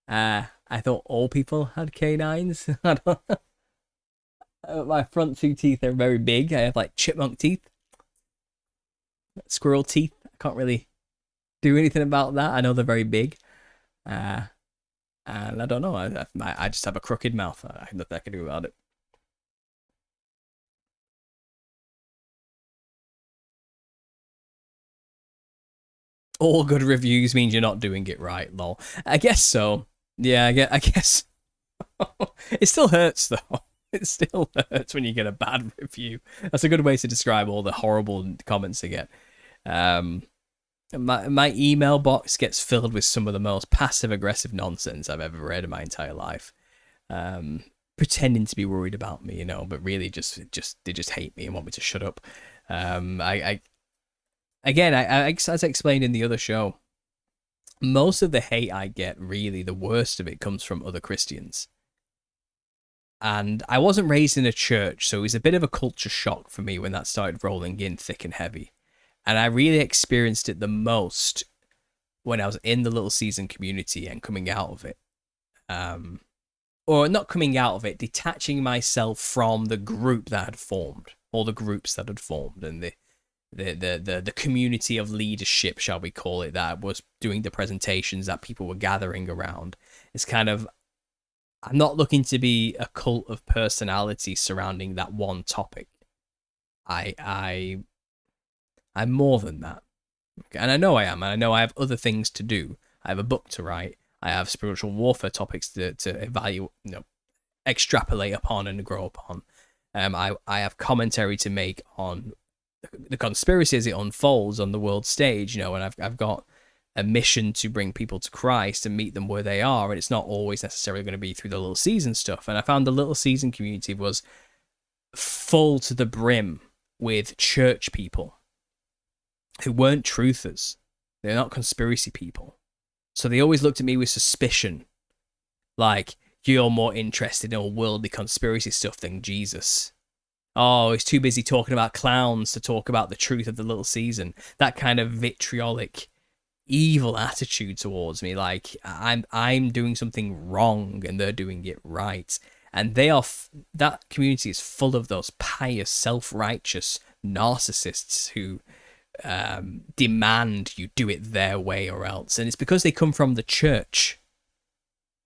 I thought all people had canines. My front two teeth are very big. I have like chipmunk teeth, squirrel teeth. I can't really do anything about that. I know they're very big. And I don't know. I just have a crooked mouth. I have nothing I can do about it. All good reviews means you're not doing it right, lol. I guess so. Yeah, I guess. It still hurts, though. It still hurts when you get a bad review. That's a good way to describe all the horrible comments I get. My email box gets filled with some of the most passive-aggressive nonsense I've ever read in my entire life. Pretending to be worried about me, you know, but really they just hate me and want me to shut up. Again, as I explained in the other show, most of the hate I get, really, the worst of it comes from other Christians. And I wasn't raised in a church, so it was a bit of a culture shock for me when that started rolling in thick and heavy. And I really experienced it the most when I was in the Little Season community and coming out of it. Or not coming out of it, detaching myself from the group that had formed, or the groups that had formed, and the community of leadership, shall we call it, that was doing the presentations that people were gathering around. It's kind of, I'm not looking to be a cult of personality surrounding that one topic. I'm more than that. Okay, and I know I am, and I know I have other things to do. I have a book to write. I have spiritual warfare topics to evaluate, extrapolate upon and grow upon. I have commentary to make on the conspiracy as it unfolds on the world stage, and I've got a mission to bring people to Christ and meet them where they are, and it's not always necessarily going to be through the Little Season stuff. And I found the Little Season community was full to the brim with church people who weren't truthers. They're not conspiracy people. So they always looked at me with suspicion, like, you're more interested in all worldly conspiracy stuff than Jesus. Oh, he's too busy talking about clowns to talk about the truth of the Little Season. That kind of vitriolic, evil attitude towards me, like I'm doing something wrong and they're doing it right. And that community is full of those pious, self-righteous narcissists who demand you do it their way or else. And it's because they come from the church.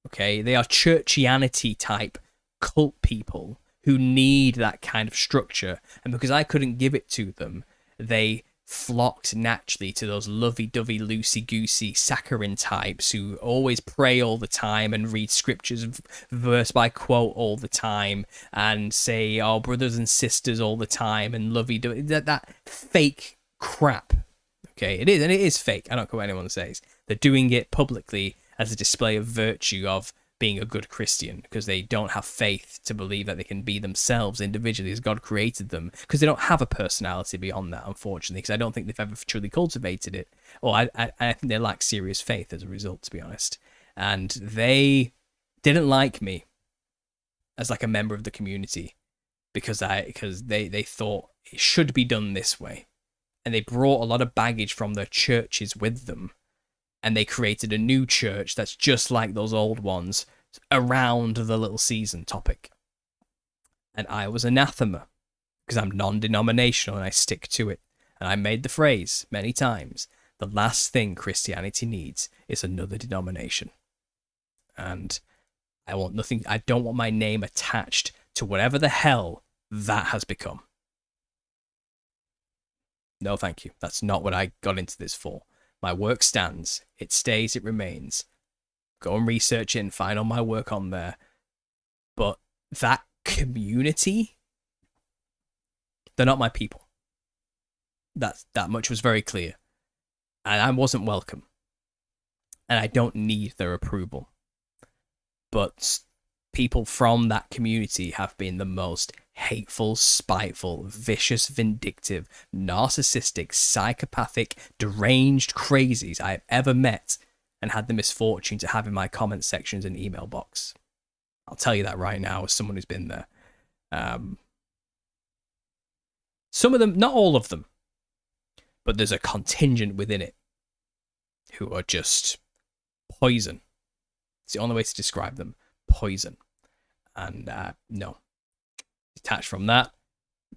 Okay, they are churchianity type cult people who need that kind of structure. And because I couldn't give it to them, they flocked naturally to those lovey-dovey, loosey-goosey saccharine types who always pray all the time and read scriptures verse by quote all the time and say, oh, brothers and sisters all the time and lovey-dovey. That fake crap. Okay, it is, and it is fake. I don't care what anyone says. They're doing it publicly as a display of virtue of being a good Christian, because they don't have faith to believe that they can be themselves individually as God created them, because they don't have a personality beyond that, unfortunately, because I don't think they've ever truly cultivated it. Or I think they lack serious faith as a result, to be honest. And they didn't like me as like a member of the community because they thought it should be done this way. And they brought a lot of baggage from their churches with them. And they created a new church that's just like those old ones around the Little Season topic. And I was anathema because I'm non-denominational and I stick to it. And I made the phrase many times, the last thing Christianity needs is another denomination. And I don't want my name attached to whatever the hell that has become. No, thank you. That's not what I got into this for. My work stands. It stays. It remains. Go and research it and find all my work on there. But that community, they're not my people. That much was very clear. And I wasn't welcome. And I don't need their approval. But people from that community have been the most hateful, spiteful, vicious, vindictive, narcissistic, psychopathic, deranged crazies I have ever met and had the misfortune to have in my comment sections and email box. I'll tell you that right now as someone who's been there. Some of them, not all of them, but there's a contingent within it who are just poison. It's the only way to describe them. Poison. And no. Detached from that.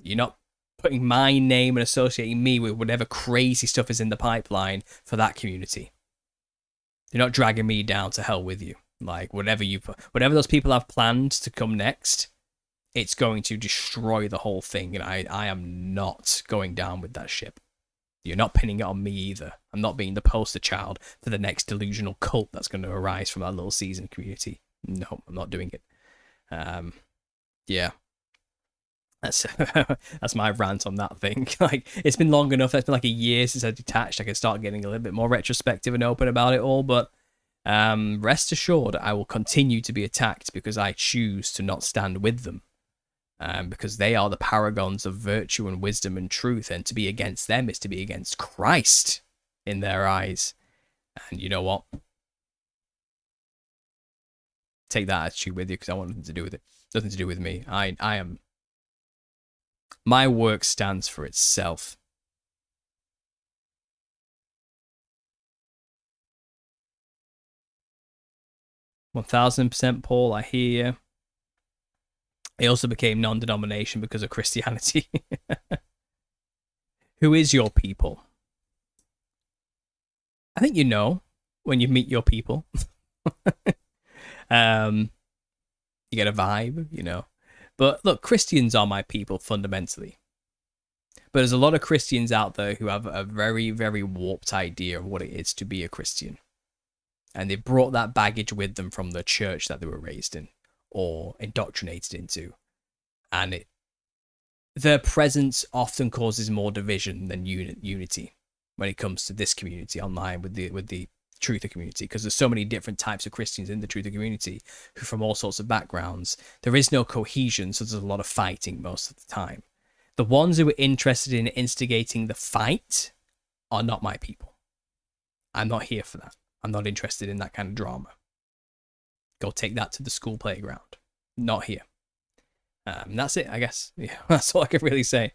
You're not putting my name and associating me with whatever crazy stuff is in the pipeline for that community. You're not dragging me down to hell with you. Like, whatever those people have planned to come next, it's going to destroy the whole thing. And I am not going down with that ship. You're not pinning it on me either. I'm not being the poster child for the next delusional cult that's going to arise from our Little Season community. No, I'm not doing it. Yeah. That's my rant on that thing. Like, it's been long enough. It's been like a year since I detached. I can start getting a little bit more retrospective and open about it all. But rest assured, I will continue to be attacked because I choose to not stand with them. Because they are the paragons of virtue and wisdom and truth, and to be against them is to be against Christ in their eyes. And you know what? Take that attitude with you, because I want nothing to do with it. Nothing to do with me. I am. My work stands for itself. $1000%, Paul. I hear you. It also became non-denomination because of Christianity. Who is your people? I think you know when you meet your people. um, you get a vibe, you know. But look, Christians are my people fundamentally. But there's a lot of Christians out there who have a very, very warped idea of what it is to be a Christian. And they brought that baggage with them from the church that they were raised in or indoctrinated into. And their presence often causes more division than unity when it comes to this community online with the truther community, because there's so many different types of Christians in the truther community who from all sorts of backgrounds. There is no cohesion, so there's a lot of fighting most of the time. The ones who are interested in instigating the fight are not my people. I'm not here for that. I'm not interested in that kind of drama. Go take that to the school playground. Not here. That's it, I guess. Yeah, that's all I can really say.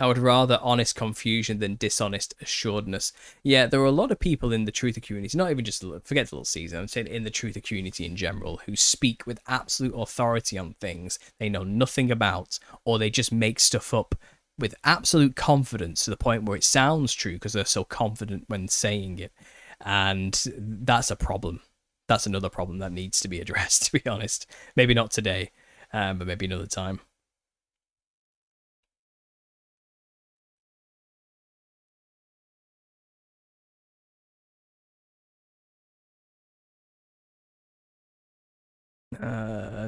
I would rather honest confusion than dishonest assuredness. Yeah, there are a lot of people in the truther community, not even just, forget the little season, I'm saying in the truther community in general, who speak with absolute authority on things they know nothing about, or they just make stuff up with absolute confidence to the point where it sounds true because they're so confident when saying it. And that's a problem. That's another problem that needs to be addressed, to be honest. Maybe not today, but maybe another time.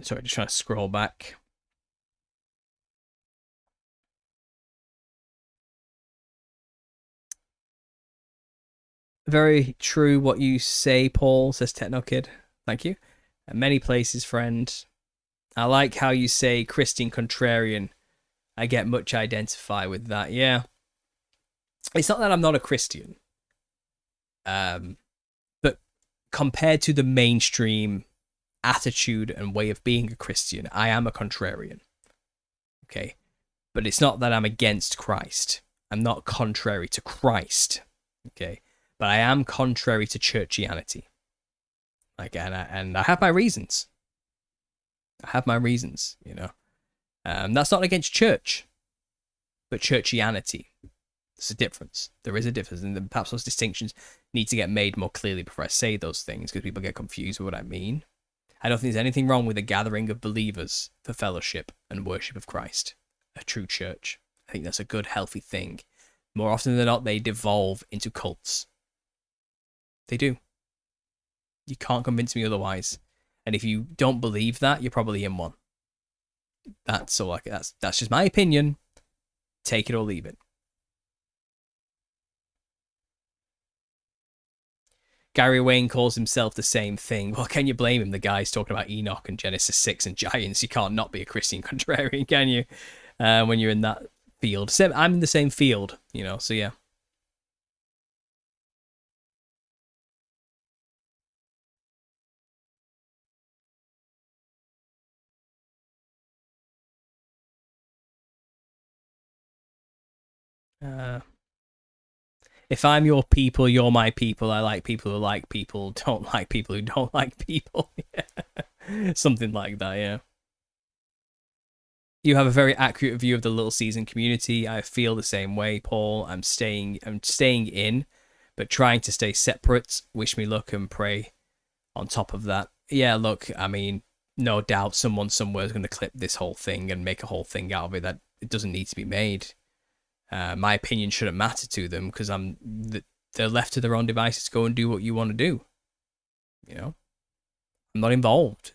Sorry, just trying to scroll back. Very true what you say, Paul, says TechnoKid. Thank you. Many places, friend. I like how you say Christian contrarian. I get much identify with that. Yeah. It's not that I'm not a Christian. But compared to the mainstream attitude and way of being a Christian, I am a contrarian. Okay. But it's not that I'm against Christ. I'm not contrary to Christ. Okay. But I am contrary to churchianity. Like, and I have my reasons. I have my reasons, you know. That's not against church, but churchianity. There's a difference. There is a difference, and perhaps those distinctions need to get made more clearly before I say those things, because people get confused with what I mean. I don't think there's anything wrong with a gathering of believers for fellowship and worship of Christ, a true church. I think that's a good, healthy thing. More often than not, they devolve into cults. They do. You can't convince me otherwise. And if you don't believe that, you're probably in one. That's just my opinion. Take it or leave it. Gary Wayne calls himself the same thing. Well, can you blame him? The guy's talking about Enoch and Genesis 6 and giants. You can't not be a Christian contrarian, can you? When you're in that field. I'm in the same field, you know, so yeah. If I'm your people, you're my people. I like people who like people, don't like people who don't like people. Something like that, yeah. You have a very accurate view of the Little Season community. I feel the same way, Paul. I'm staying in, but trying to stay separate. Wish me luck and pray on top of that. Yeah, look, I mean, no doubt someone somewhere is going to clip this whole thing and make a whole thing out of it that it doesn't need to be made. My opinion shouldn't matter to them because they're left to their own devices to go and do what you want to do. You know, I'm not involved.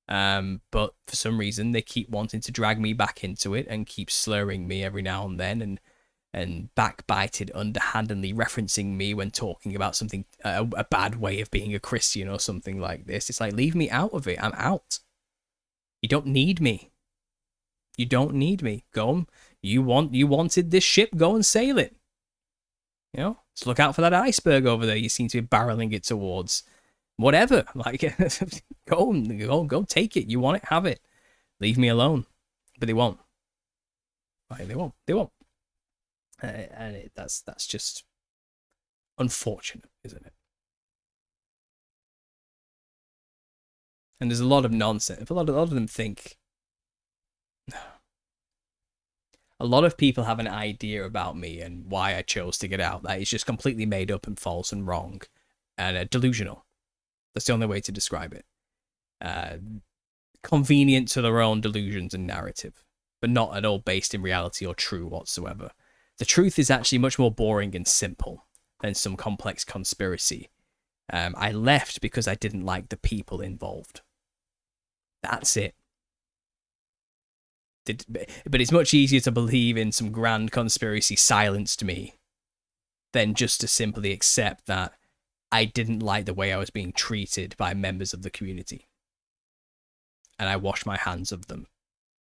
But for some reason they keep wanting to drag me back into it and keep slurring me every now and then and backbited, underhandedly referencing me when talking about something, a bad way of being a Christian or something like this. It's like, leave me out of it. I'm out. You don't need me. You don't need me. Go on. You wanted this ship, go and sail it. You know, just look out for that iceberg over there. You seem to be barreling it towards. Whatever, like, go take it. You want it, have it. Leave me alone. But they won't. Like, they won't. And that's just unfortunate, isn't it? And there's a lot of nonsense. A lot of them think A lot of people have an idea about me and why I chose to get out that is just completely made up and false and wrong and delusional. That's the only way to describe it. Uh, Convenient to their own delusions and narrative, but not at all based in reality or true whatsoever. The truth is actually much more boring and simple than some complex conspiracy. I left because I didn't like the people involved. That's it. But it's much easier to believe in some grand conspiracy silenced me than just to simply accept that I didn't like the way I was being treated by members of the community. And I wash my hands of them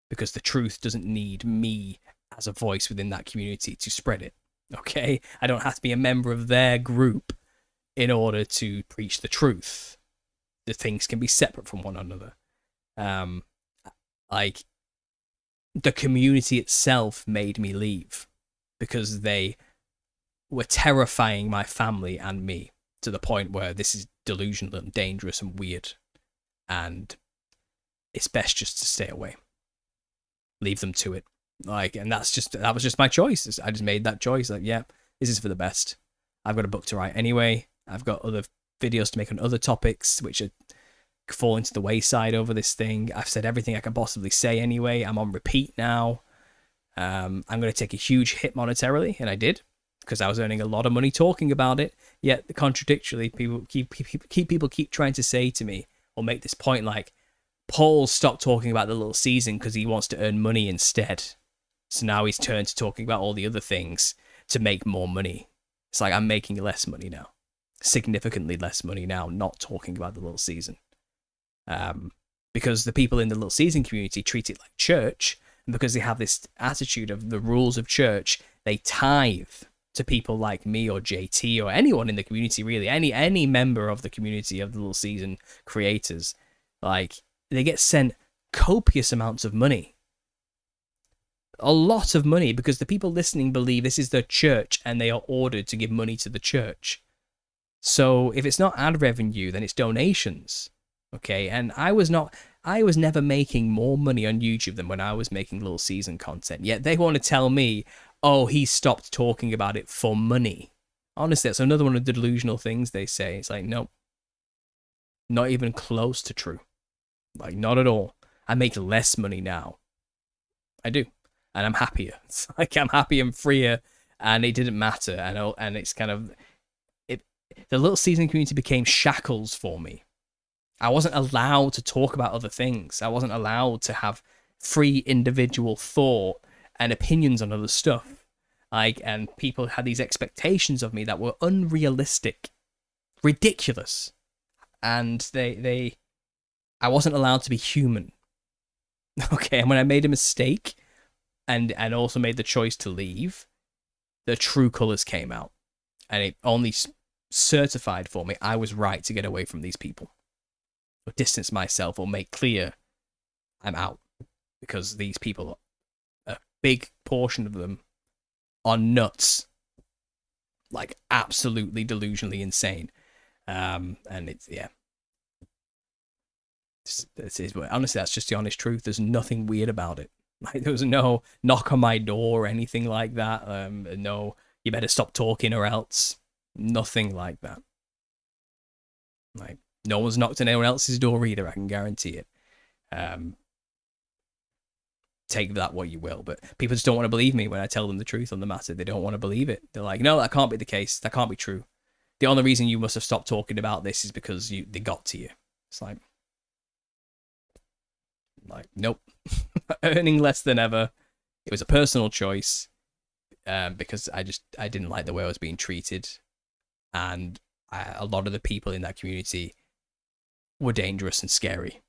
because the truth doesn't need me as a voice within that community to spread it. Okay? I don't have to be a member of their group in order to preach the truth. The things can be separate from one another. Like, the community itself made me leave because they were terrifying my family and me to the point where this is delusional and dangerous and weird. And it's best just to stay away. Leave them to it. Like, and that was just my choice. I just made that choice. Like, yeah, this is for the best. I've got a book to write anyway. I've got other videos to make on other topics, which are falling to the wayside over this thing. I've said everything I can possibly say anyway. I'm on repeat now. I'm going to take a huge hit monetarily, and I did, because I was earning a lot of money talking about it. Yet, contradictorily, people keep trying to say to me or make this point like, Paul stopped talking about the little season because he wants to earn money instead. So now he's turned to talking about all the other things to make more money. It's like I'm making less money now. Significantly less money now, not talking about the little season. Because the people in the little season community treat it like church, and because they have this attitude of the rules of church, they tithe to people like me or JT or anyone in the community, really, any member of the community of the little season creators. Like, they get sent copious amounts of money. A lot of money, because the people listening believe this is their church and they are ordered to give money to the church. So if it's not ad revenue, then it's donations. Okay, and I was never making more money on YouTube than when I was making little season content. Yet they want to tell me, oh, he stopped talking about it for money. Honestly, that's another one of the delusional things they say. It's like, nope, not even close to true. Like, not at all. I make less money now. I do. And I'm happier. It's like I'm happy and freer, and it didn't matter. And it's kind of... The little season community became shackles for me. I wasn't allowed to talk about other things. I wasn't allowed to have free individual thought and opinions on other stuff. And people had these expectations of me that were unrealistic, ridiculous. And I wasn't allowed to be human. Okay, and when I made a mistake and also made the choice to leave, the true colors came out. And it only certified for me I was right to get away from these people. Or distance myself or make clear I'm out. Because these people, a big portion of them, are nuts. Like, absolutely delusionally insane. And it's, yeah. Honestly, that's just the honest truth. There's nothing weird about it. Like, there was no knock on my door or anything like that. No, you better stop talking or else. Nothing like that. Like, no one's knocked on anyone else's door either, I can guarantee it. Take that what you will, but people just don't want to believe me when I tell them the truth on the matter. They don't want to believe it. They're like, no, that can't be the case. That can't be true. The only reason you must have stopped talking about this is because they got to you. It's like nope. Earning less than ever. It was a personal choice because I didn't like the way I was being treated, and a lot of the people in that community were dangerous and scary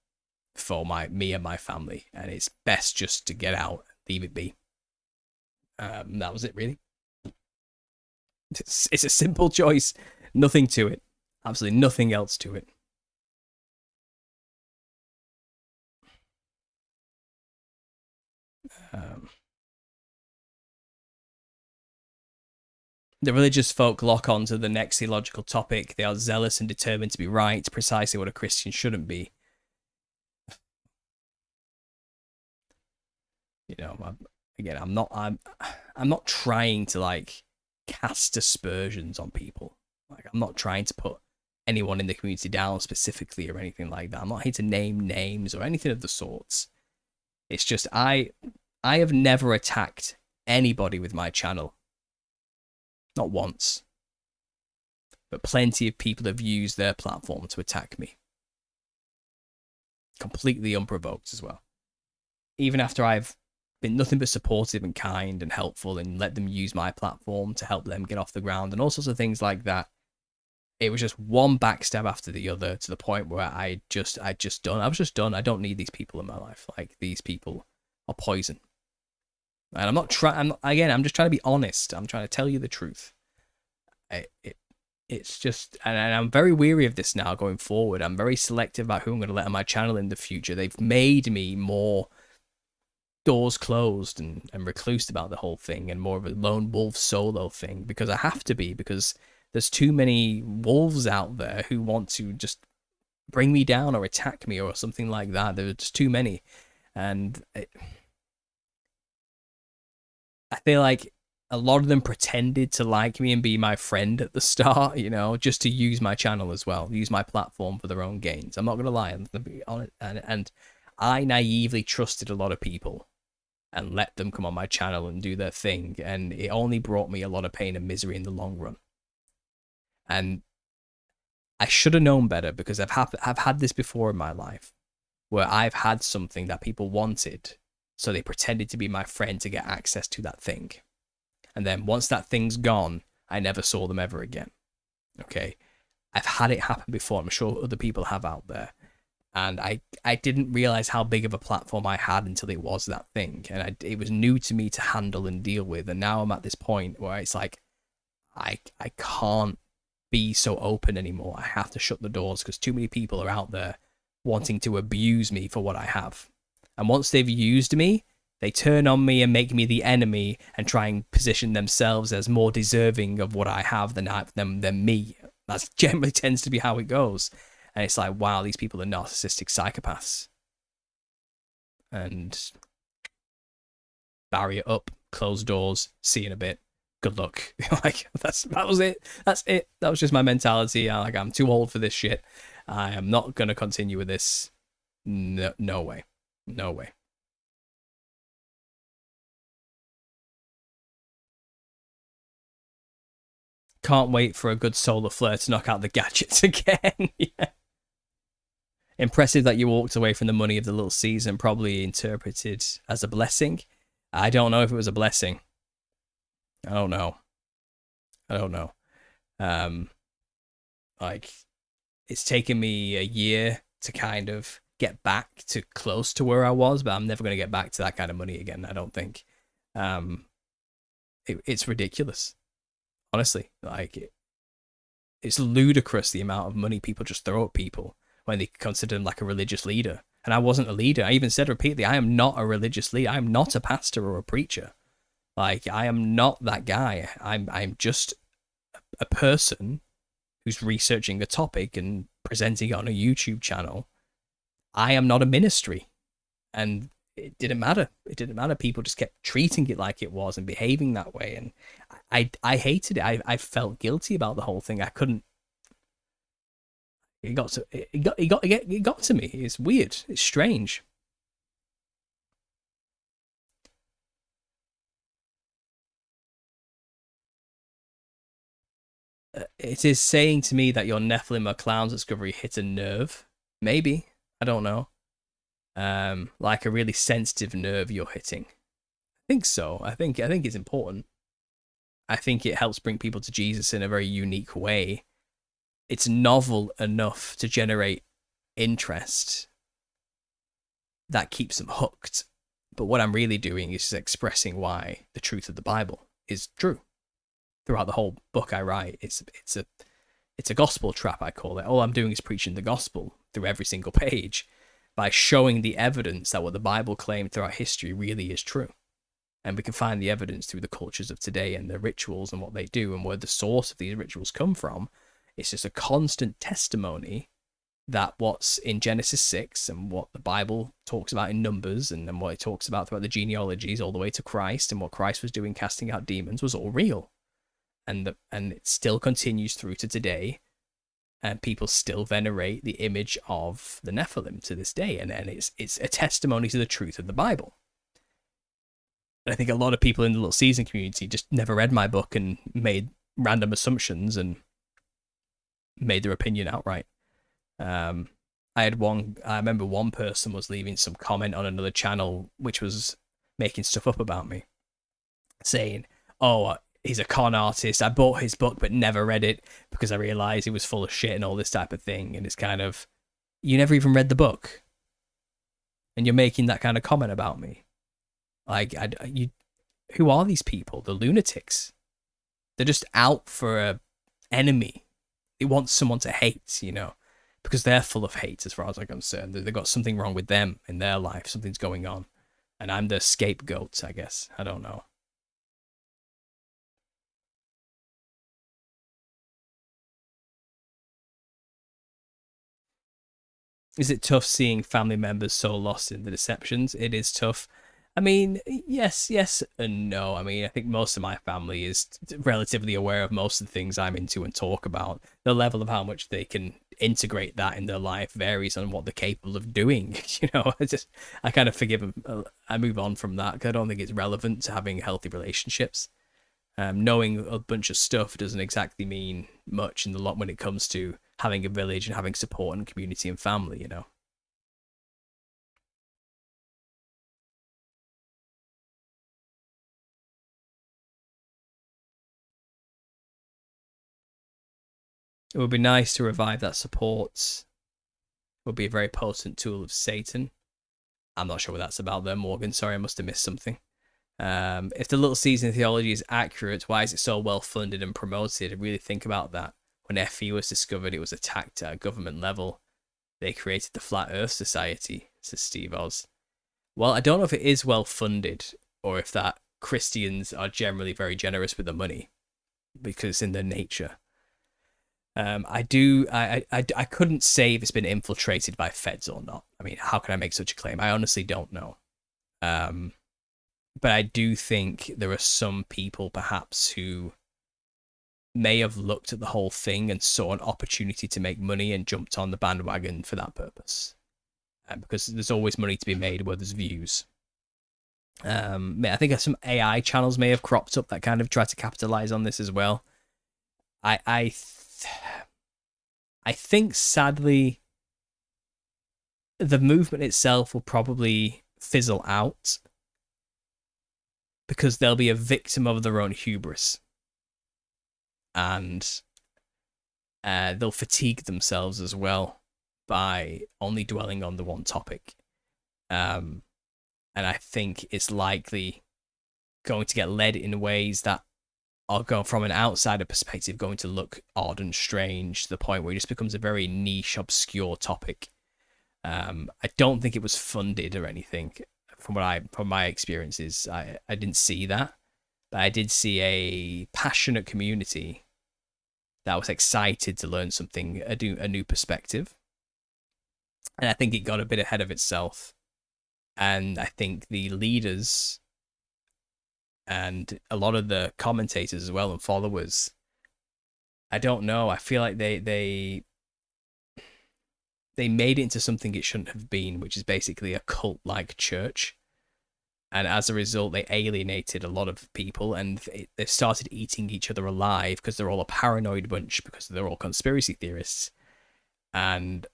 for me and my family, and it's best just to get out, leave it be. That was it, really. It's a simple choice, nothing to it, absolutely nothing else to it. The religious folk lock on to the next theological topic. They are zealous and determined to be right, precisely what a Christian shouldn't be. Again, I'm not trying to like cast aspersions on people. Like, I'm not trying to put anyone in the community down specifically or anything like that. I'm not here to name names or anything of the sorts. It's just I have never attacked anybody with my channel. Not once. But plenty of people have used their platform to attack me. Completely unprovoked as well. Even after I've been nothing but supportive and kind and helpful and let them use my platform to help them get off the ground and all sorts of things like that. It was just one backstab after the other to the point where I was just done. I don't need these people in my life. Like, these people are poison. And I'm not trying, I'm just trying to be honest. I'm trying to tell you the truth. It's just, and I'm very weary of this now going forward. I'm very selective about who I'm going to let on my channel in the future. They've made me more doors closed and recluse about the whole thing, and more of a lone wolf solo thing, because I have to be, because there's too many wolves out there who want to just bring me down or attack me or something like that. There are just too many. And I feel like a lot of them pretended to like me and be my friend at the start, just to use my channel as well, use my platform for their own gains. I'm not going to lie, I'm going to be honest. And I naively trusted a lot of people and let them come on my channel and do their thing. And it only brought me a lot of pain and misery in the long run. And I should have known better, because I've had this before in my life, where I've had something that people wanted, so they pretended to be my friend to get access to that thing. And then once that thing's gone, I never saw them ever again. Okay? I've had it happen before. I'm sure other people have out there. And I didn't realize how big of a platform I had until it was that thing. And it was new to me to handle and deal with. And now I'm at this point where it's like, I can't be so open anymore. I have to shut the doors, because too many people are out there wanting to abuse me for what I have. And once they've used me, they turn on me and make me the enemy and try and position themselves as more deserving of what I have than me. That generally tends to be how it goes. And it's like, wow, these people are narcissistic psychopaths. And barrier up, close doors, see you in a bit. Good luck. Like, that was it. That's it. That was just my mentality. I'm too old for this shit. I am not going to continue with this. No way. No way. Can't wait for a good solar flare to knock out the gadgets again. Yeah. Impressive that you walked away from the money of the little season, probably interpreted as a blessing. I don't know if it was a blessing. I don't know. Like, it's taken me a year to kind of get back to close to where I was, but I'm never going to get back to that kind of money again, I don't think. It's ridiculous. Honestly, like, it's ludicrous the amount of money people just throw at people when they consider them like a religious leader. And I wasn't a leader. I even said repeatedly, I am not a religious leader. I am not a pastor or a preacher. Like, I am not that guy. I'm just a person who's researching a topic and presenting it on a YouTube channel. I am not a ministry. And it didn't matter. It didn't matter. People just kept treating it like it was and behaving that way. And I hated it. I felt guilty about the whole thing. I couldn't. It got to me. It's weird. It's strange. It is saying to me that your Nephilim or clowns discovery hit a nerve. Maybe. I don't know. Like a really sensitive nerve you're hitting. I think so. I think it's important. I think it helps bring people to Jesus in a very unique way. It's novel enough to generate interest that keeps them hooked. But what I'm really doing is expressing why the truth of the Bible is true. Throughout the whole book I write, it's a gospel trap, I call it. All I'm doing is preaching the gospel through every single page by showing the evidence that what the Bible claimed throughout history really is true. And we can find the evidence through the cultures of today and the rituals and what they do and where the source of these rituals come from. It's just a constant testimony that what's in Genesis 6 and what the Bible talks about in Numbers and then what it talks about throughout the genealogies all the way to Christ and what Christ was doing casting out demons was all real. And it still continues through to today. And people still venerate the image of the Nephilim to this day. And it's a testimony to the truth of the Bible. And I think a lot of people in the Little Season community just never read my book and made random assumptions and made their opinion outright. I remember one person was leaving some comment on another channel which was making stuff up about me, saying, oh, he's a con artist, I bought his book but never read it because I realized he was full of shit and all this type of thing. And it's kind of, you never even read the book and you're making that kind of comment about me. Like, who are these people? The lunatics. They're just out for a enemy. They want someone to hate, you know, because they're full of hate as far as I'm concerned. They've got something wrong with them in their life. Something's going on. And I'm the scapegoat, I guess. I don't know. Is it tough seeing family members so lost in the deceptions? It is tough. I mean, yes and no. I mean, I think most of my family is relatively aware of most of the things I'm into and talk about. The level of how much they can integrate that in their life varies on what they're capable of doing. You know, I kind of forgive them. I move on from that because I don't think it's relevant to having healthy relationships. Knowing a bunch of stuff doesn't exactly mean much in the lot when it comes to having a village and having support and community and family, you know. It would be nice to revive that support. It would be a very potent tool of Satan. I'm not sure what that's about there, Morgan. Sorry, I must have missed something. If the Little Season theology is accurate, why is it so well funded and promoted? I really think about that. When FE was discovered, it was attacked at a government level. They created the Flat Earth Society, says Steve Oz. Well, I don't know if it is well funded or if that Christians are generally very generous with the money because in their nature. I couldn't say if it's been infiltrated by feds or not. I mean, how can I make such a claim? I honestly don't know. But I do think there are some people perhaps who may have looked at the whole thing and saw an opportunity to make money and jumped on the bandwagon for that purpose. Because there's always money to be made where there's views. I think some AI channels may have cropped up that kind of try to capitalize on this as well. I think sadly the movement itself will probably fizzle out because they'll be a victim of their own hubris and they'll fatigue themselves as well by only dwelling on the one topic. And I think it's likely going to get led in ways that are going from an outsider perspective going to look odd and strange to the point where it just becomes a very niche, obscure topic. I don't think it was funded or anything. From my experiences, I didn't see that, but I did see a passionate community that was excited to learn something, a new perspective, and I think it got a bit ahead of itself. And I think the leaders and a lot of the commentators as well and followers, I don't know. I feel like they made it into something it shouldn't have been, which is basically a cult-like church. And as a result, they alienated a lot of people and they've started eating each other alive because they're all a paranoid bunch because they're all conspiracy theorists. And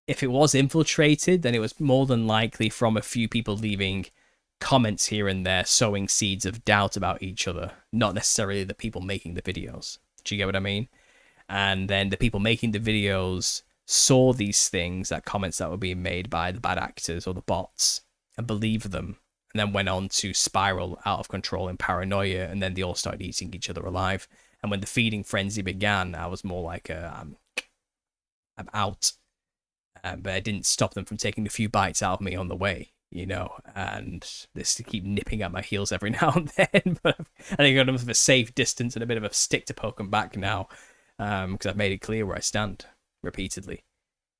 if it was infiltrated, then it was more than likely from a few people leaving comments here and there, sowing seeds of doubt about each other, not necessarily the people making the videos. Do you get what I mean? And then the people making the videos saw these things, that comments that were being made by the bad actors or the bots, and believed them, and then went on to spiral out of control in paranoia, and then they all started eating each other alive. And when the feeding frenzy began, I was more like, I'm out. But I didn't stop them from taking a few bites out of me on the way, you know, and they keep nipping at my heels every now and then. But I think I've got enough of a safe distance and a bit of a stick to poke them back now, because I've made it clear where I stand repeatedly.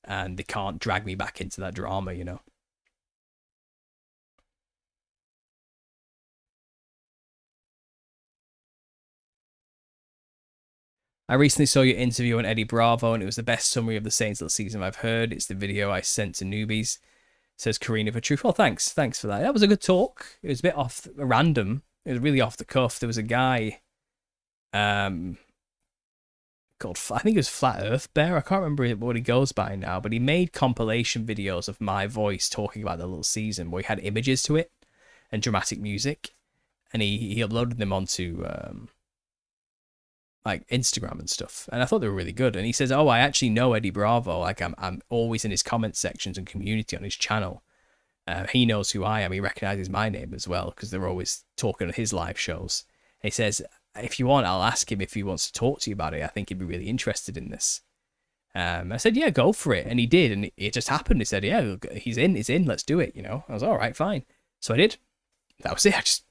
and they can't drag me back into that drama, you know. I recently saw your interview on Eddie Bravo, and it was the best summary of the Saints Little season I've heard. It's the video I sent to newbies. Says Karina for Truth. Well, thanks for that. That was a good talk. It was a bit off random. It was really off the cuff. There was a guy, called, I think it was Flat Earth Bear. I can't remember what he goes by now, but he made compilation videos of my voice talking about the little season where he had images to it and dramatic music, and he uploaded them onto like Instagram and stuff, and I thought they were really good. And he says, "Oh, I actually know Eddie Bravo. Like I'm always in his comment sections and community on his channel. He knows who I am. He recognizes my name as well because they're always talking at his live shows." And he says, "If you want, I'll ask him if he wants to talk to you about it. I think he'd be really interested in this." I said, "Yeah, go for it," and he did, and it just happened. He said, "Yeah, he's in. Let's do it." You know, I was all right, fine. So I did. That was it. I just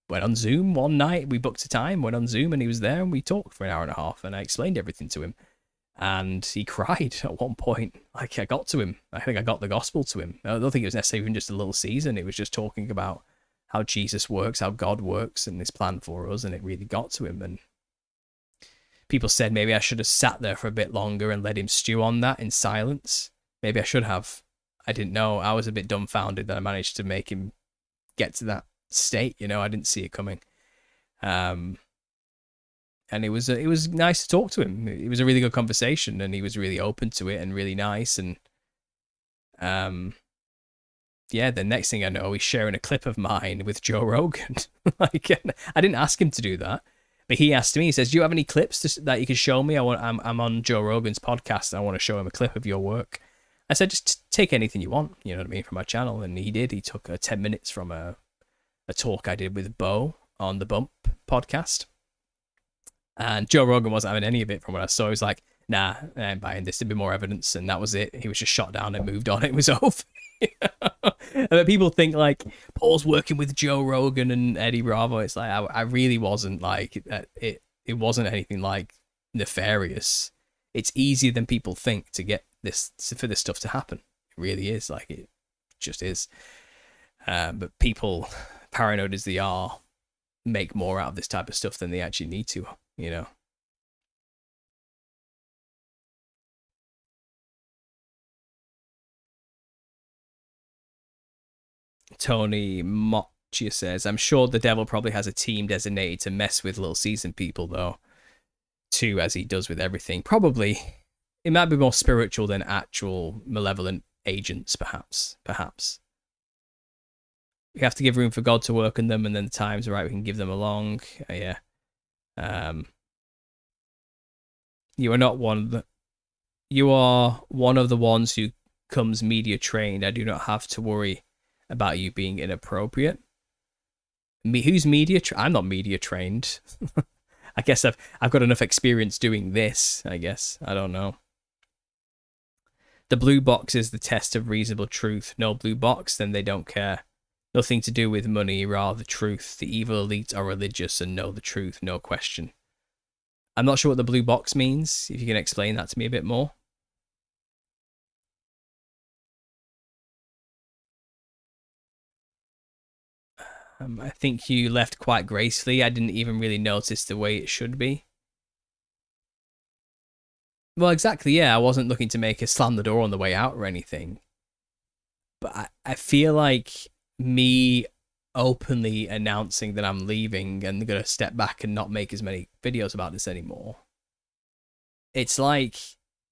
went on Zoom one night. We booked a time, went on Zoom, and he was there, and we talked for an hour and a half, and I explained everything to him. And he cried at one point. Like, I got to him. I think I got the gospel to him. I don't think it was necessarily even just a little season. It was just talking about how Jesus works, how God works, and his plan for us, and it really got to him. And people said maybe I should have sat there for a bit longer and let him stew on that in silence. Maybe I should have. I didn't know. I was a bit dumbfounded that I managed to make him get to that state, you know. I didn't see it coming. And it was nice to talk to him. It was a really good conversation, and he was really open to it and really nice. And yeah, the next thing I know, he's sharing a clip of mine with Joe Rogan. Like, I didn't ask him to do that, but he asked me. He says, "Do you have any clips that you can show me? I'm on Joe Rogan's podcast. And I want to show him a clip of your work." I said, "Just take anything you want, you know what I mean, from my channel." And he did. He took 10 minutes from a talk I did with Bo on the Bump podcast. And Joe Rogan wasn't having any of it from what I saw. He was like, "Nah, I ain't buying this. There'd be more evidence." And that was it. He was just shot down and moved on. It was over. And people think like Paul's working with Joe Rogan and Eddie Bravo. It's like, I really wasn't. Like, it wasn't anything like nefarious. It's easier than people think to get this, for this stuff to happen. It really is. Like, it just is. But people, paranoid as they are, make more out of this type of stuff than they actually need to, you know. Tony Moccia says, "I'm sure the devil probably has a team designated to mess with little season people, though, too, as he does with everything. Probably. It might be more spiritual than actual malevolent agents, perhaps. We have to give room for God to work in them, and then the time's right, we can give them along." Yeah. You are not you are one of the ones who comes media trained. I do not have to worry about you being inappropriate. Who's media? I'm not media trained. I guess I've got enough experience doing this. I guess I don't know. The blue box is the test of reasonable truth. No blue box, then they don't care. Nothing to do with money, rather truth. The evil elite are religious and know the truth, no question. I'm not sure what the blue box means. If you can explain that to me a bit more. I think you left quite gracefully. I didn't even really notice the way it should be. Well, exactly, yeah. I wasn't looking to make a slam the door on the way out or anything. But I feel like me openly announcing that I'm leaving and going to step back and not make as many videos about this anymore. It's like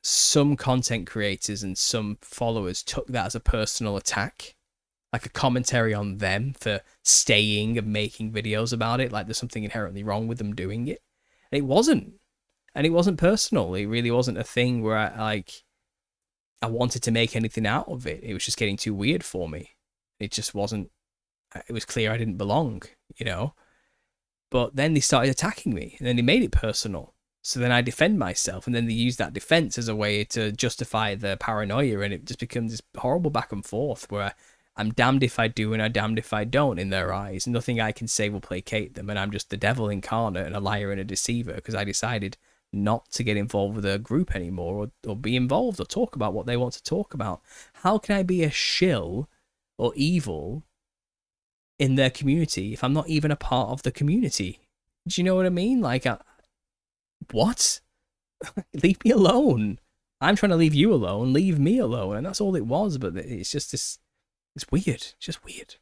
some content creators and some followers took that as a personal attack. Like a commentary on them for staying and making videos about it. Like there's something inherently wrong with them doing it. And it wasn't. And it wasn't personal. It really wasn't a thing where I wanted to make anything out of it. It was just getting too weird for me. It just wasn't. It was clear I didn't belong, you know. But then they started attacking me. And then they made it personal. So then I defend myself. And then they use that defense as a way to justify the paranoia. And it just becomes this horrible back and forth where I'm damned if I do and I'm damned if I don't in their eyes. Nothing I can say will placate them, and I'm just the devil incarnate and a liar and a deceiver because I decided not to get involved with a group anymore, or be involved or talk about what they want to talk about. How can I be a shill or evil in their community if I'm not even a part of the community? Do you know what I mean? Like, what? Leave me alone. I'm trying to leave you alone. Leave me alone. And that's all it was. But it's just this. It's weird. It's just weird.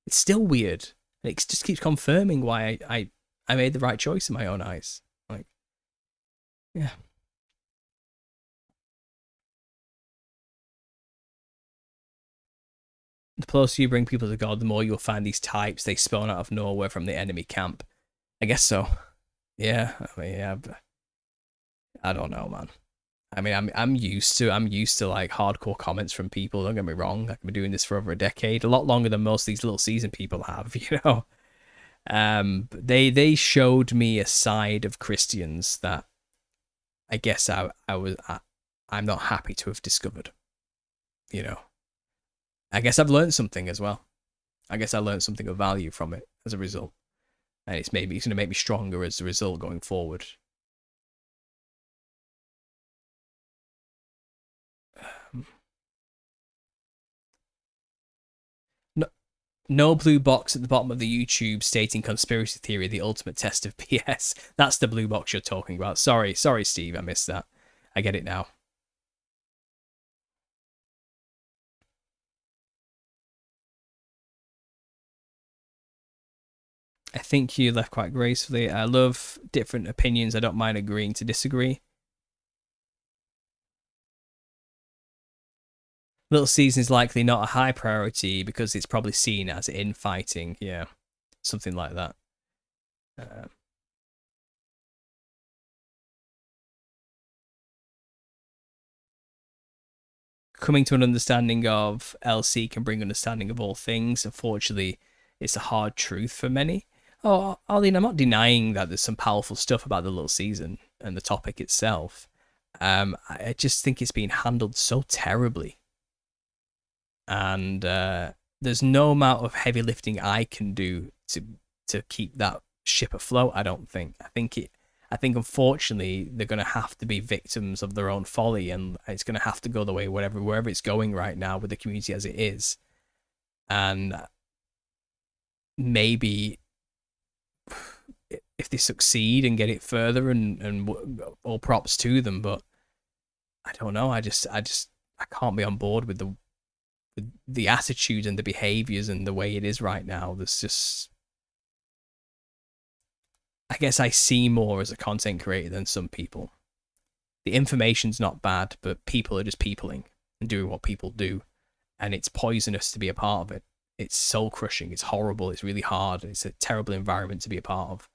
It's still weird. And it just keeps confirming why I made the right choice in my own eyes. Like, yeah. The closer you bring people to God, the more you'll find these types. They spawn out of nowhere from the enemy camp. I guess so. Yeah. I mean, yeah. I don't know, man. I mean, I'm used to like hardcore comments from people. Don't get me wrong. I've been doing this for over a decade, a lot longer than most of these little season people have. You know. They showed me a side of Christians that I guess I'm not happy to have discovered. You know, I guess I've learned something as well. I guess I learned something of value from it as a result, and it's going to make me stronger as a result going forward. No blue box at the bottom of the YouTube stating conspiracy theory, the ultimate test of BS. That's the blue box you're talking about. Sorry, Steve, I missed that. I get it now. I think you left quite gracefully. I love different opinions. I don't mind agreeing to disagree. Little season is likely not a high priority because it's probably seen as infighting. Yeah, something like that. Coming to an understanding of LC can bring understanding of all things. Unfortunately, it's a hard truth for many. Oh, Arlene, I'm not denying that there's some powerful stuff about the little season and the topic itself. I just think it's being handled so terribly. And there's no amount of heavy lifting I can do to keep that ship afloat. I don't think. I think unfortunately they're going to have to be victims of their own folly, and it's going to have to go the way wherever it's going right now with the community as it is. And maybe if they succeed and get it further, and all props to them, but I don't know. I can't be on board with the attitudes and the behaviors and the way it is right now. There's just, I guess I see more as a content creator than some people. The information's not bad, but people are just peopling and doing what people do, and it's poisonous to be a part of it. It's soul crushing. It's horrible. It's really hard. It's a terrible environment to be a part of.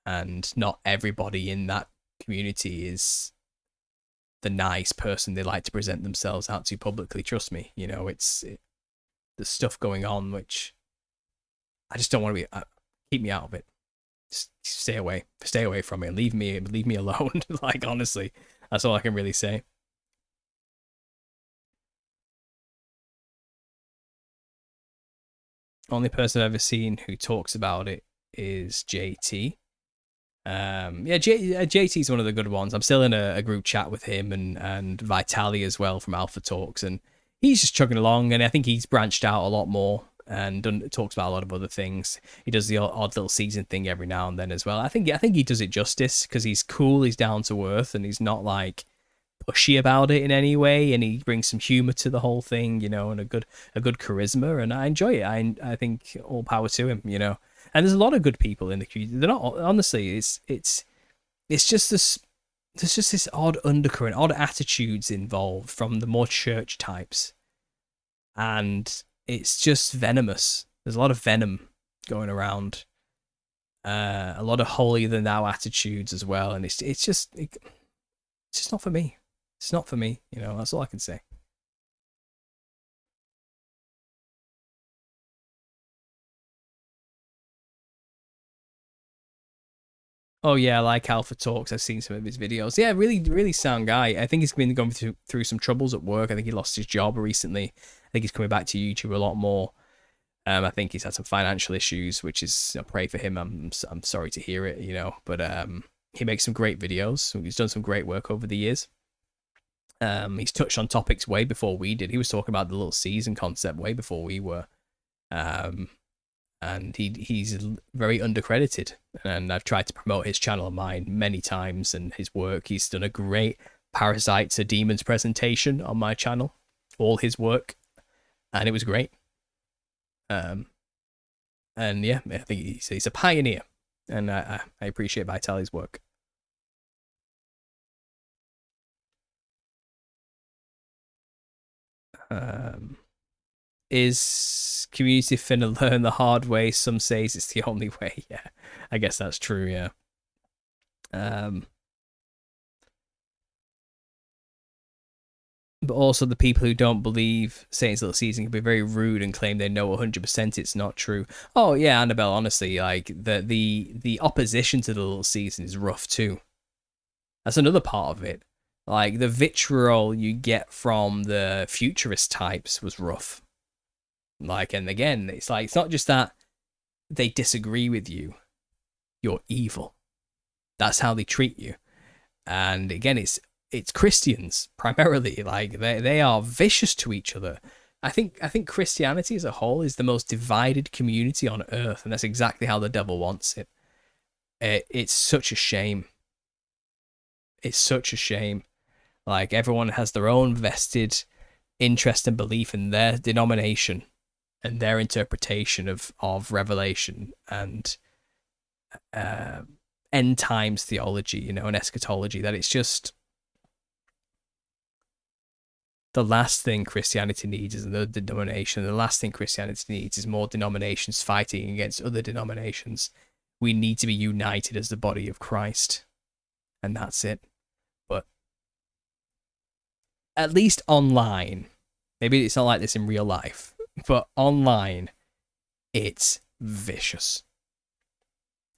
And not everybody in that community is the nice person they like to present themselves out to publicly. Trust me, you know, there's stuff going on which I just don't want to be. Keep me out of it. Just stay away from it. Leave me alone. Like, honestly, that's all I can really say. Only person I've ever seen who talks about it is JT. JT's one of the good ones. I'm still in a group chat with him and Vitali as well from Alpha Talks, and he's just chugging along, and I think he's branched out a lot more and talks about a lot of other things. He does the odd little season thing every now and then as well. I think he does it justice because he's cool, he's down to earth, and he's not like pushy about it in any way, and he brings some humor to the whole thing, you know, and a good charisma, and I enjoy it. I think all power to him, you know. And there's a lot of good people in the community. They're not, honestly, it's just this, there's just this odd undercurrent, odd attitudes involved from the more church types, and it's just venomous. There's a lot of venom going around, a lot of holier than thou attitudes as well, and it's just not for me. It's not for me, you know. That's all I can say. Oh yeah, I like Alpha Talks. I've seen some of his videos. Yeah, really, really sound guy. I think he's been going through some troubles at work. I think he lost his job recently. I think he's coming back to YouTube a lot more. I think he's had some financial issues, which is, pray for him. I'm sorry to hear it, but he makes some great videos. He's done some great work over the years. He's touched on topics way before we did. He was talking about the little season concept way before we were. And he's very undercredited. And I've tried to promote his channel of mine many times and his work. He's done a great Parasites are Demons presentation on my channel, all his work, and it was great. And yeah, I think he's a pioneer, and I appreciate Vitaly's work. Is community finna learn the hard way? Some says it's the only way. Yeah, I guess that's true. Yeah. But also the people who don't believe Satan's Little Season can be very rude and claim they know 100% it's not true. Oh yeah, Annabelle, honestly, like the opposition to the Little Season is rough too. That's another part of it. Like the vitriol you get from the futurist types was rough. Like, and again, it's like, it's not just that they disagree with you, you're evil. That's how they treat you. And again, it's Christians primarily. Like they are vicious to each other. I think Christianity as a whole is the most divided community on earth, and that's exactly how the devil wants it. It's such a shame. It's such a shame. Like everyone has their own vested interest and belief in their denomination and their interpretation of Revelation and end times theology, and eschatology, that it's just the last thing Christianity needs is another denomination. The last thing Christianity needs is more denominations fighting against other denominations. We need to be united as the body of Christ. And that's it. But at least online, maybe it's not like this in real life, but online, it's vicious.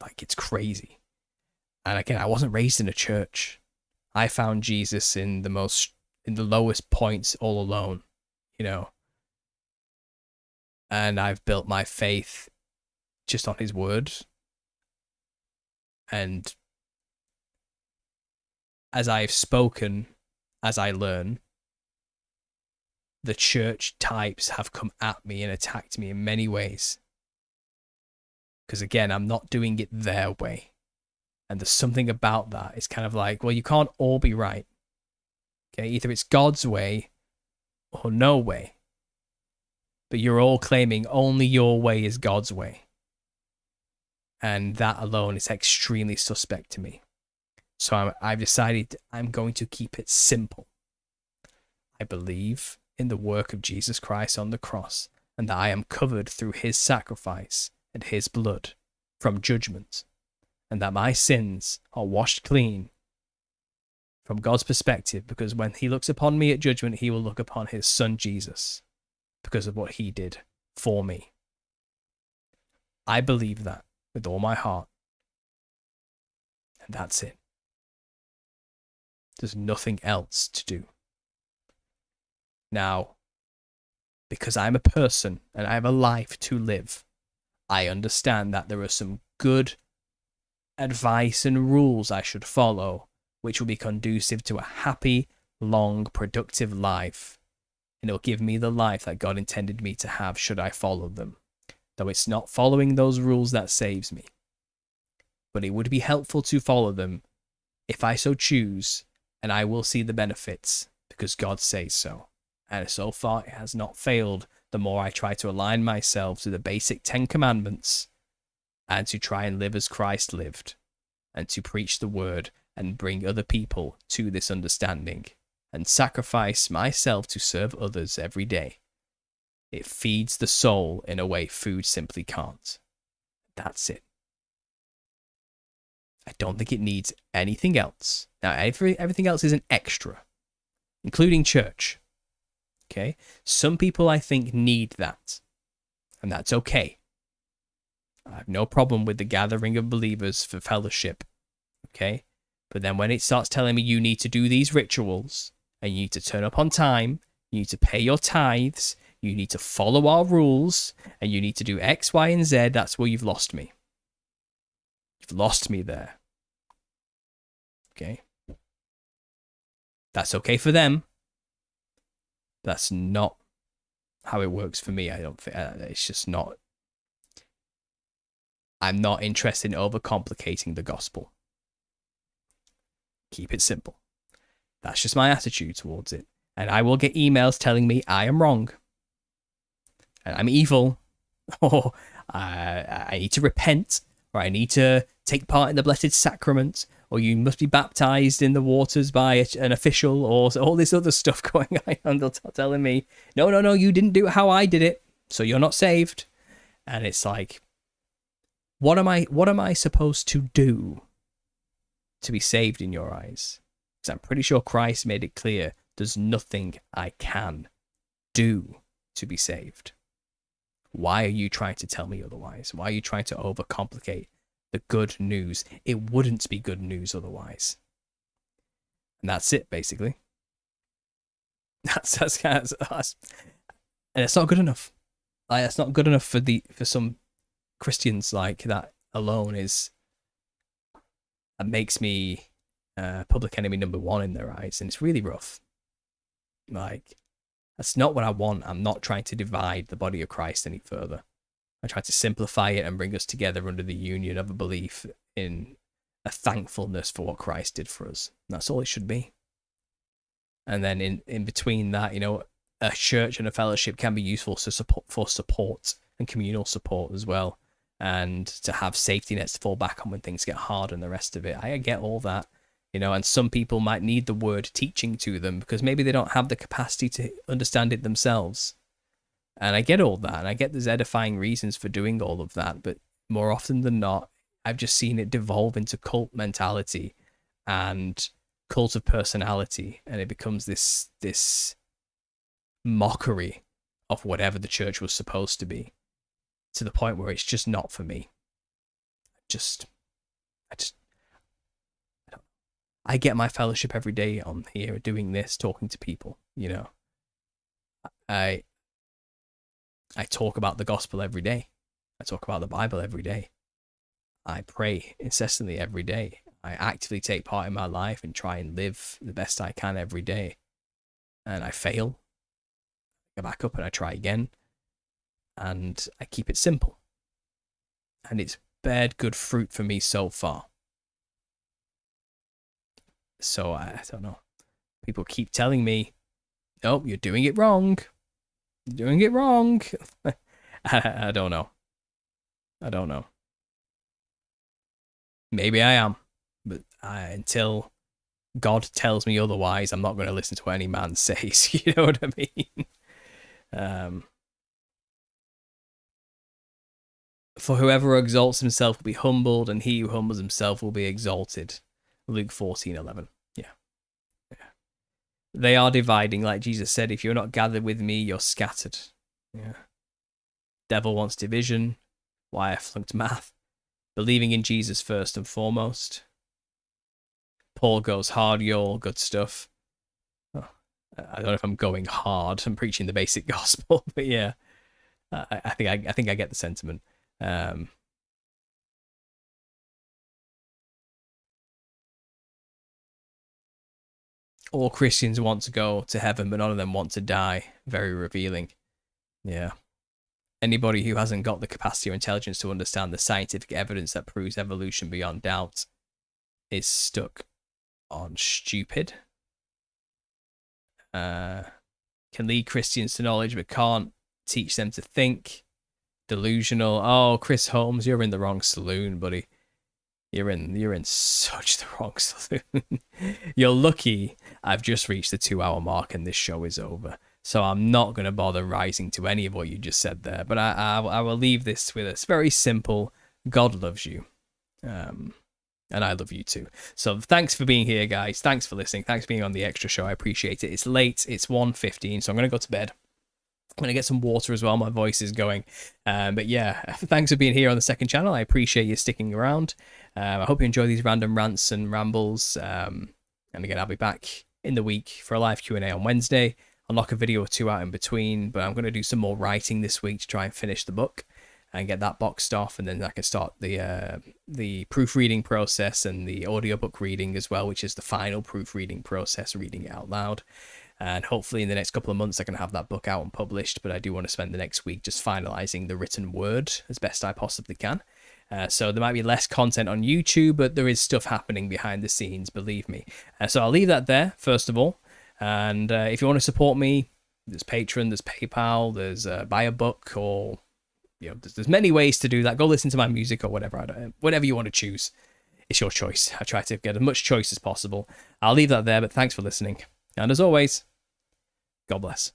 Like, it's crazy. And again, I wasn't raised in a church. I found Jesus in the lowest points all alone, and I've built my faith just on his word. And as I've spoken, as I learn, the church types have come at me and attacked me in many ways. Because again, I'm not doing it their way. And there's something about that. It's kind of like, well, you can't all be right. Okay, either it's God's way or no way. But you're all claiming only your way is God's way. And that alone is extremely suspect to me. So I've decided I'm going to keep it simple. I believe in the work of Jesus Christ on the cross, and that I am covered through his sacrifice and his blood from judgment, and that my sins are washed clean from God's perspective, because when he looks upon me at judgment, he will look upon his son Jesus because of what he did for me. I believe that with all my heart. And that's it. There's nothing else to do. Now, because I'm a person and I have a life to live, I understand that there are some good advice and rules I should follow, which will be conducive to a happy, long, productive life. And it'll give me the life that God intended me to have should I follow them. Though it's not following those rules that saves me. But it would be helpful to follow them if I so choose, and I will see the benefits because God says so. And so far it has not failed the more I try to align myself to the basic 10 commandments and to try and live as Christ lived and to preach the word and bring other people to this understanding and sacrifice myself to serve others every day. It feeds the soul in a way food simply can't. That's it. I don't think it needs anything else. Now, everything else is an extra, including church. Okay? Some people, I think, need that. And that's okay. I have no problem with the gathering of believers for fellowship. Okay? But then when it starts telling me you need to do these rituals, and you need to turn up on time, you need to pay your tithes, you need to follow our rules, and you need to do X, Y, and Z, that's where you've lost me. You've lost me there. Okay? That's okay for them. That's not how it works for me. I don't think it's just not. I'm not interested in overcomplicating the gospel. Keep it simple. That's just my attitude towards it. And I will get emails telling me I am wrong. And I'm evil. Or I need to repent. Or I need to take part in the Blessed Sacrament. Or you must be baptized in the waters by an official. Or all this other stuff going on. They're telling me, no, you didn't do it how I did it. So you're not saved. And it's like, what am I supposed to do to be saved in your eyes? Because I'm pretty sure Christ made it clear there's nothing I can do to be saved. Why are you trying to tell me otherwise? Why are you trying to overcomplicate the good news? It wouldn't be good news otherwise. And that's it, basically. That's and it's not good enough. Like, it's not good enough for some Christians. Like, that alone is that makes me public enemy number one in their eyes, and it's really rough. Like, that's not what I want. I'm not trying to divide the body of Christ any further. I try to simplify it and bring us together under the union of a belief in a thankfulness for what Christ did for us. And that's all it should be. And then in between that, a church and a fellowship can be useful for support and communal support as well, and to have safety nets to fall back on when things get hard and the rest of it. I get all that. And some people might need the word teaching to them because maybe they don't have the capacity to understand it themselves. And I get all that, and I get there's edifying reasons for doing all of that, but more often than not, I've just seen it devolve into cult mentality and cult of personality, and it becomes this mockery of whatever the church was supposed to be, to the point where it's just not for me. I get my fellowship every day on here, doing this, talking to people, I talk about the gospel every day. I talk about the Bible every day. I pray incessantly every day. I actively take part in my life and try and live the best I can every day. And I fail. I go back up and I try again. And I keep it simple. And it's bared good fruit for me so far. So I don't know. People keep telling me, "Oh, you're doing it wrong. You're doing it wrong." I don't know. I don't know. Maybe I am, but until God tells me otherwise, I'm not going to listen to what any man says. You know what I mean? For whoever exalts himself will be humbled, and he who humbles himself will be exalted. Luke 14:11. Yeah. They are dividing, like Jesus said, if you're not gathered with me, you're scattered. Yeah. Devil wants division. Why I flunked math. Believing in Jesus first and foremost. Paul goes hard, y'all. Good stuff. Oh, I don't know if I'm going hard. I'm preaching the basic gospel, but yeah, I think I get the sentiment. All Christians want to go to heaven, but none of them want to die. Very revealing. Yeah. Anybody who hasn't got the capacity or intelligence to understand the scientific evidence that proves evolution beyond doubt is stuck on stupid. Can lead Christians to knowledge, but can't teach them to think. Delusional. Oh, Chris Holmes, you're in the wrong saloon, buddy. You're in such the wrong saloon. You're lucky I've just reached the 2-hour mark and this show is over. So I'm not going to bother rising to any of what you just said there. But I will leave this with a very simple: God loves you. And I love you too. So thanks for being here, guys. Thanks for listening. Thanks for being on the extra show. I appreciate it. It's late. It's 1:15, so I'm going to go to bed. I'm going to get some water as well. My voice is going. But yeah, thanks for being here on the second channel. I appreciate you sticking around. I hope you enjoy these random rants and rambles. And again, I'll be back in the week for a live Q&A on Wednesday. I'll knock a video or two out in between, but I'm going to do some more writing this week to try and finish the book and get that boxed off, and then I can start the proofreading process and the audiobook reading as well, which is the final proofreading process, reading it out loud. And hopefully in the next couple of months I can have that book out and published, but I do want to spend the next week just finalizing the written word as best I possibly can. So there might be less content on YouTube, but there is stuff happening behind the scenes, believe me. So I'll leave that there, first of all. And if you want to support me, there's Patreon, there's PayPal, there's buy a book, or there's many ways to do that. Go listen to my music or whatever. Whatever you want to choose, it's your choice. I try to get as much choice as possible. I'll leave that there, but thanks for listening. And as always, God bless.